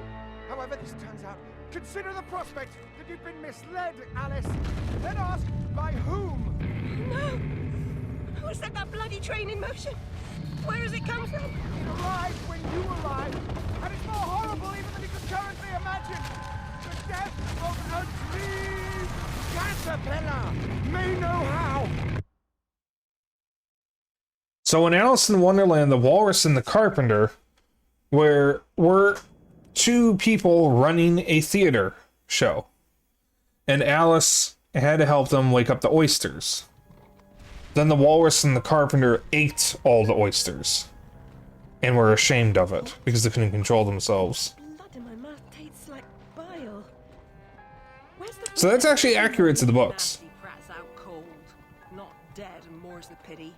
However this turns out, consider the prospect that you've been misled, Alice. Then ask, by whom? No! Who set that bloody train in motion? Where has it come from? It arrived when you arrived, and it's more horrible even than you could currently imagine. The death of a dream caterpillar may know how. So in Alice in Wonderland, the walrus and the carpenter were two people running a theater show. And Alice had to help them wake up the oysters. Then the walrus and the carpenter ate all the oysters. And were ashamed of it, because they couldn't control themselves. Blood in my mouth tastes like bile. Where's the So that's actually accurate to the books. Nasty prat's out cold. Not dead, and more's the pity.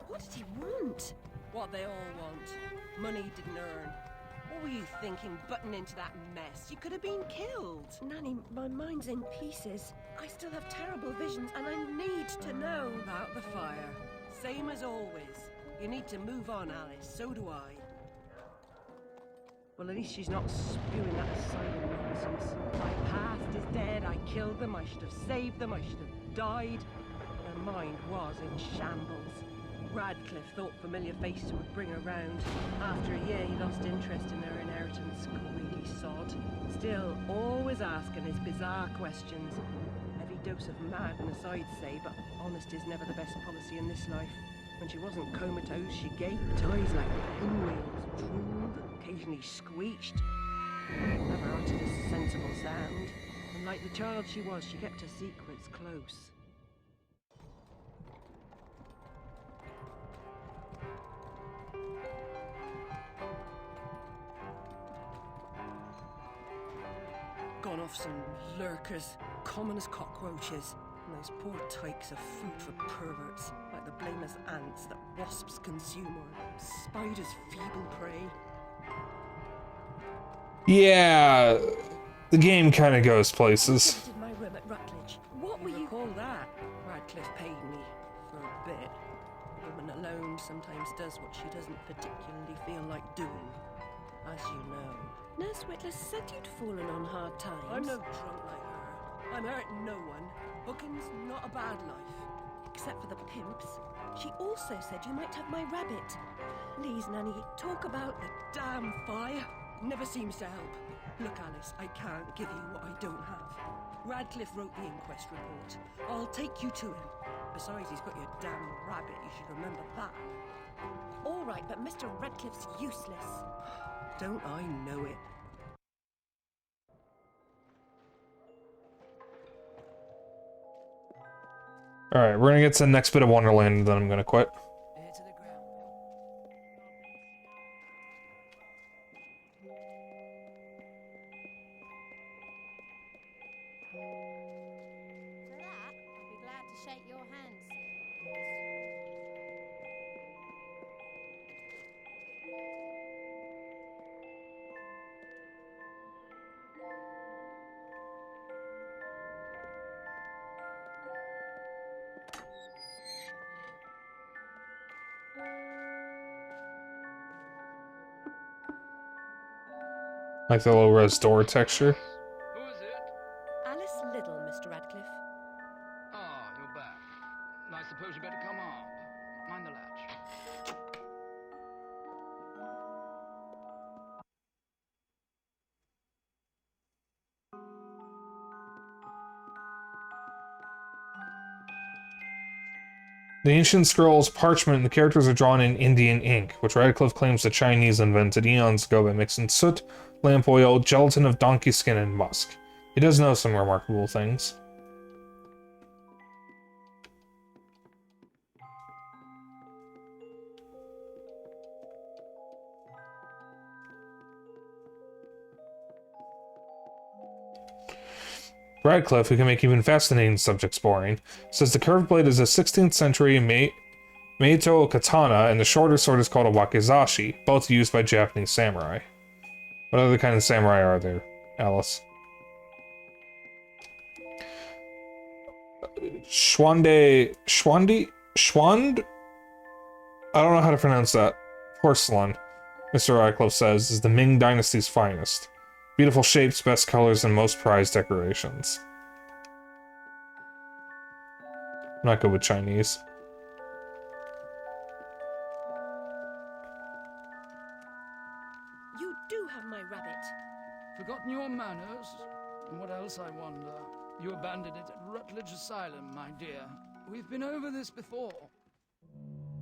What did he want? What they all want. Money he didn't earn. What were you thinking, butting into that mess? You could have been killed. Nanny, my mind's in pieces. I still have terrible visions, and I need to know. About the fire. Same as always. You need to move on, Alice. So do I. Well, at least she's not spewing that asylum nonsense. My past is dead. I killed them. I should have saved them. I should have died. Her mind was in shambles. Radcliffe thought familiar faces would bring her round. After a year, he lost interest in her inheritance. Greedy sod. Still, always asking his bizarre questions. Heavy dose of madness, I'd say, but honesty's never the best policy in this life. When she wasn't comatose, she gaped, eyes like pinwheels, drooled, occasionally screeched. Never uttered a sensible sound. And like the child she was, she kept her secrets close. Gone off some lurkers, common as cockroaches. And those poor tykes are food for perverts, like the blameless ants that wasps consume or spiders' feeble prey. Yeah, the game kind of goes places. Did my room at Rutledge. What were you call that? Radcliffe paid me for a bit. A woman alone sometimes does what she doesn't particularly feel like doing, as you know. Nurse Whitler said you'd fallen on hard times. I'm no drunk like her. I'm hurting no one. Booking's not a bad life. Except for the pimps. She also said you might have my rabbit. Please, Nanny, talk about The damn fire never seems to help. Look, Alice, I can't give you what I don't have. Radcliffe wrote the inquest report. I'll take you to him. Besides, he's got your damn rabbit. You should remember that. All right, but Mr. Radcliffe's useless. Don't I know it? Alright, we're gonna get to the next bit of Wonderland, and then I'm gonna quit. For that, I'll be glad to shake your hand soon. Like the little res door texture. Alice Liddle, Mr. Radcliffe. Ah, you're back. I suppose you better come up. Mind the latch. The ancient scrolls, parchment, and the characters are drawn in Indian ink, which Radcliffe claims the Chinese invented eons ago by mixing soot, lamp oil, gelatin of donkey skin, and musk. He does know some remarkable things. Radcliffe, who can make even fascinating subjects boring, says the curved blade is a 16th century Meito katana, and the shorter sword is called a wakizashi, both used by Japanese samurai. What other kind of samurai are there, Alice? Schwand? I don't know how to pronounce that. Porcelain, Mr. Radcliffe says, is the Ming Dynasty's finest. Beautiful shapes, best colors, and most prized decorations. I'm not good with Chinese. You do have my rabbit. Forgotten your manners? And what else, I wonder? You abandoned it at Rutledge Asylum, my dear. We've been over this before.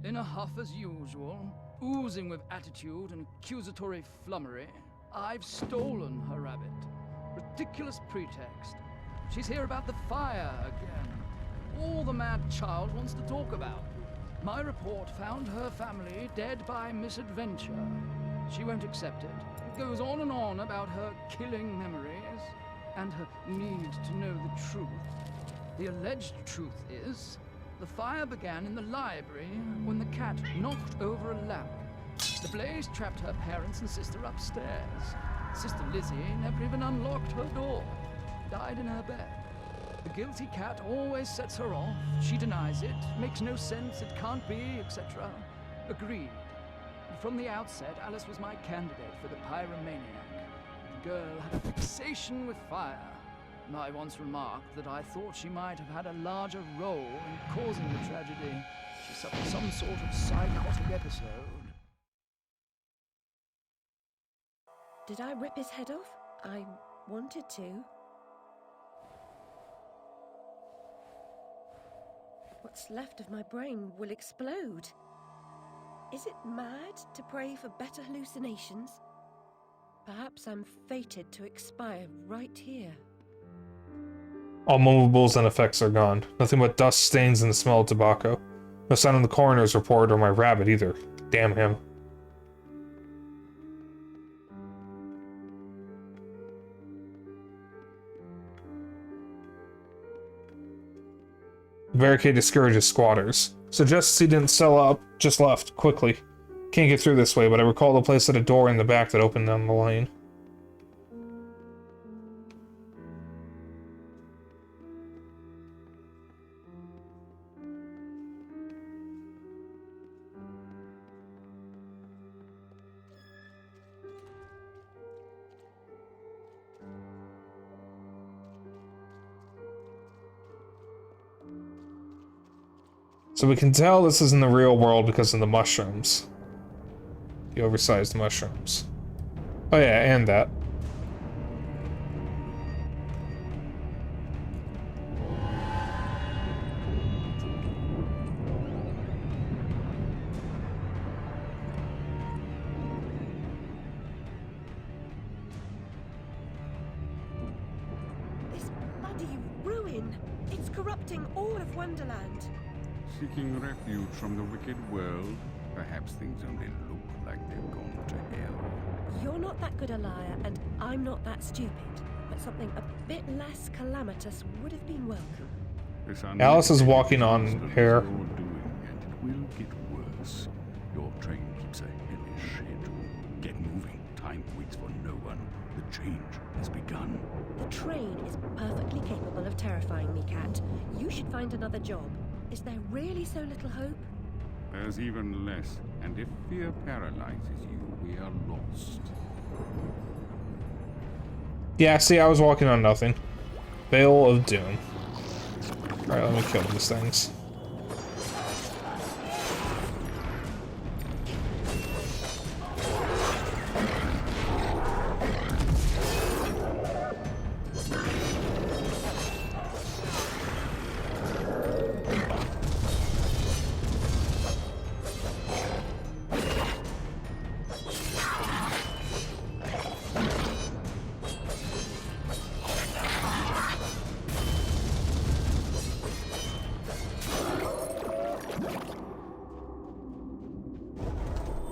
In a huff as usual, oozing with attitude and accusatory flummery, I've stolen her rabbit. Ridiculous pretext. She's here about the fire again. all the mad child wants to talk about. My report found her family dead by misadventure. She won't accept it. It goes on and on about her killing memories and her need to know the truth. The alleged truth is, the fire began in the library when the cat knocked over a lamp. The blaze trapped her parents and sister upstairs. Sister Lizzie never even unlocked her door. Died in her bed. The guilty cat always sets her off. She denies it, makes no sense, it can't be, etc. Agreed. From the outset, Alice was my candidate for the pyromaniac. The girl had a fixation with fire. I once remarked that I thought she might have had a larger role in causing the tragedy. She suffered some sort of psychotic episode. Did I rip his head off? I wanted to. What's left of my brain will explode. Is it mad to pray for better hallucinations? Perhaps I'm fated to expire right here. All movables and effects are gone. Nothing but dust stains and the smell of tobacco. No sign on the coroner's report or my rabbit either. Damn him. The barricade discourages squatters. Suggests he didn't sell up, just left, quickly. Can't get through this way, but I recall the place had a door in the back that opened down the lane. So we can tell this is in the real world because of the mushrooms. The oversized mushrooms. Oh yeah, and that. This bloody ruin! It's corrupting all of Wonderland. Seeking refuge from the wicked world, perhaps things only look like they've gone to hell. You're not that good a liar, and I'm not that stupid. But something a bit less calamitous would have been welcome. Alice is walking on hair. And it will get worse. Your train keeps a hellish schedule. Get moving. Time waits for no one. The change has begun. The train is perfectly capable of terrifying me, Cat. You should find another job. Is there really so little hope? There's even less, and if fear paralyzes you, we are lost. Yeah, see, I was walking on nothing. Veil of Doom. Alright, let me kill these things.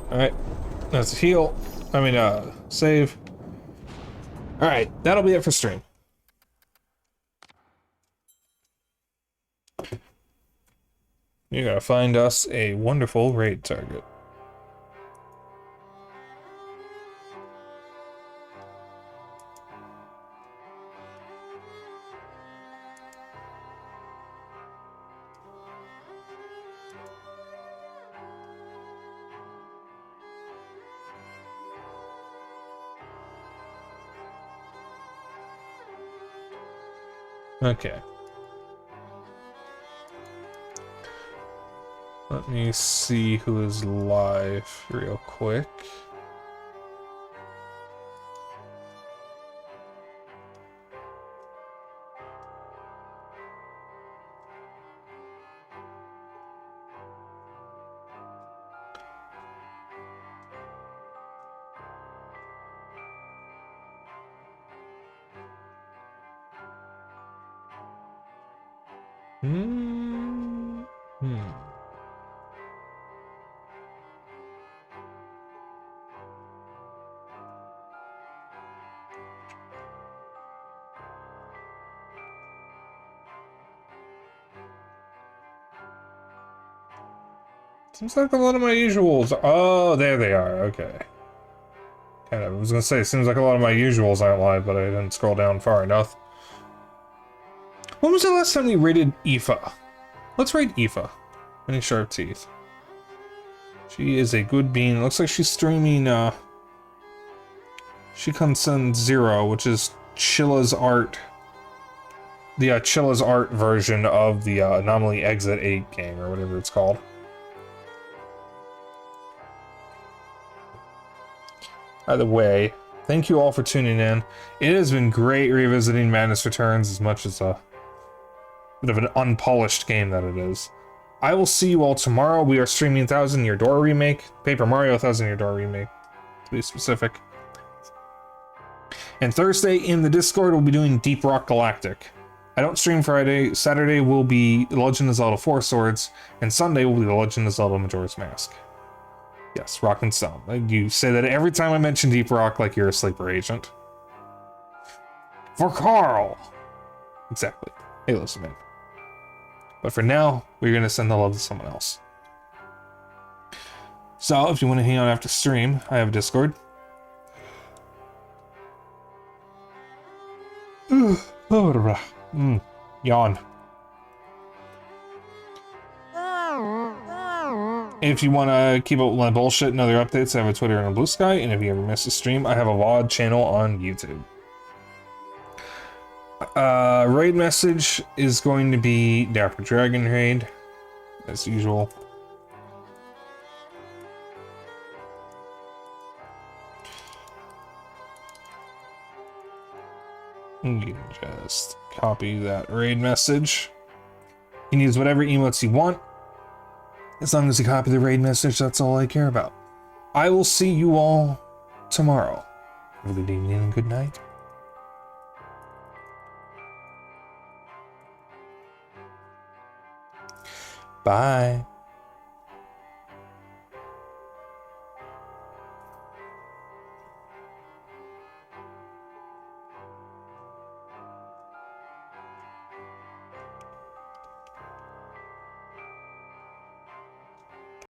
Alright, let's heal. Save. Alright, that'll be it for stream. You gotta find us a wonderful raid target. Okay. Let me see who is live real quick. Hmm. Seems like a lot of my usuals. Oh, there they are. Okay. Kind of. I was gonna say, seems like a lot of my usuals aren't live, but I didn't scroll down far enough. When was the last time we rated Aoife? Let's rate Aoife. Any sharp teeth? She is a good bean. Looks like she's streaming, Shikansen Zero, which is Chilla's art. The, Chilla's art version of the, Anomaly Exit 8 game, or whatever it's called. By the way, thank you all for tuning in. It has been great revisiting Madness Returns as much as a bit of an unpolished game that it is. I will see you all tomorrow. We are streaming 1000 Year Door Remake. Paper Mario 1000 Year Door Remake, to be specific. And Thursday in the Discord, we'll be doing Deep Rock Galactic. I don't stream Friday. Saturday will be The Legend of Zelda 4 Swords. And Sunday will be The Legend of Zelda Majora's Mask. Yes, Rock and Stone. You say that every time I mention Deep Rock like you're a sleeper agent. For Carl! Exactly. Hey, listen, man. But for now, we're going to send the love to someone else. So, if you want to hang out after stream, I have a Discord. Yawn. If you want to keep up with my bullshit and other updates, I have a Twitter and a Blue Sky, and if you ever miss a stream, I have a VOD channel on YouTube. Raid message is going to be Dapper Dragon Raid, as usual. You can just copy that raid message. You can use whatever emotes you want. As long as you copy the raid message, that's all I care about. I will see you all tomorrow. Have a good evening and good night. Bye.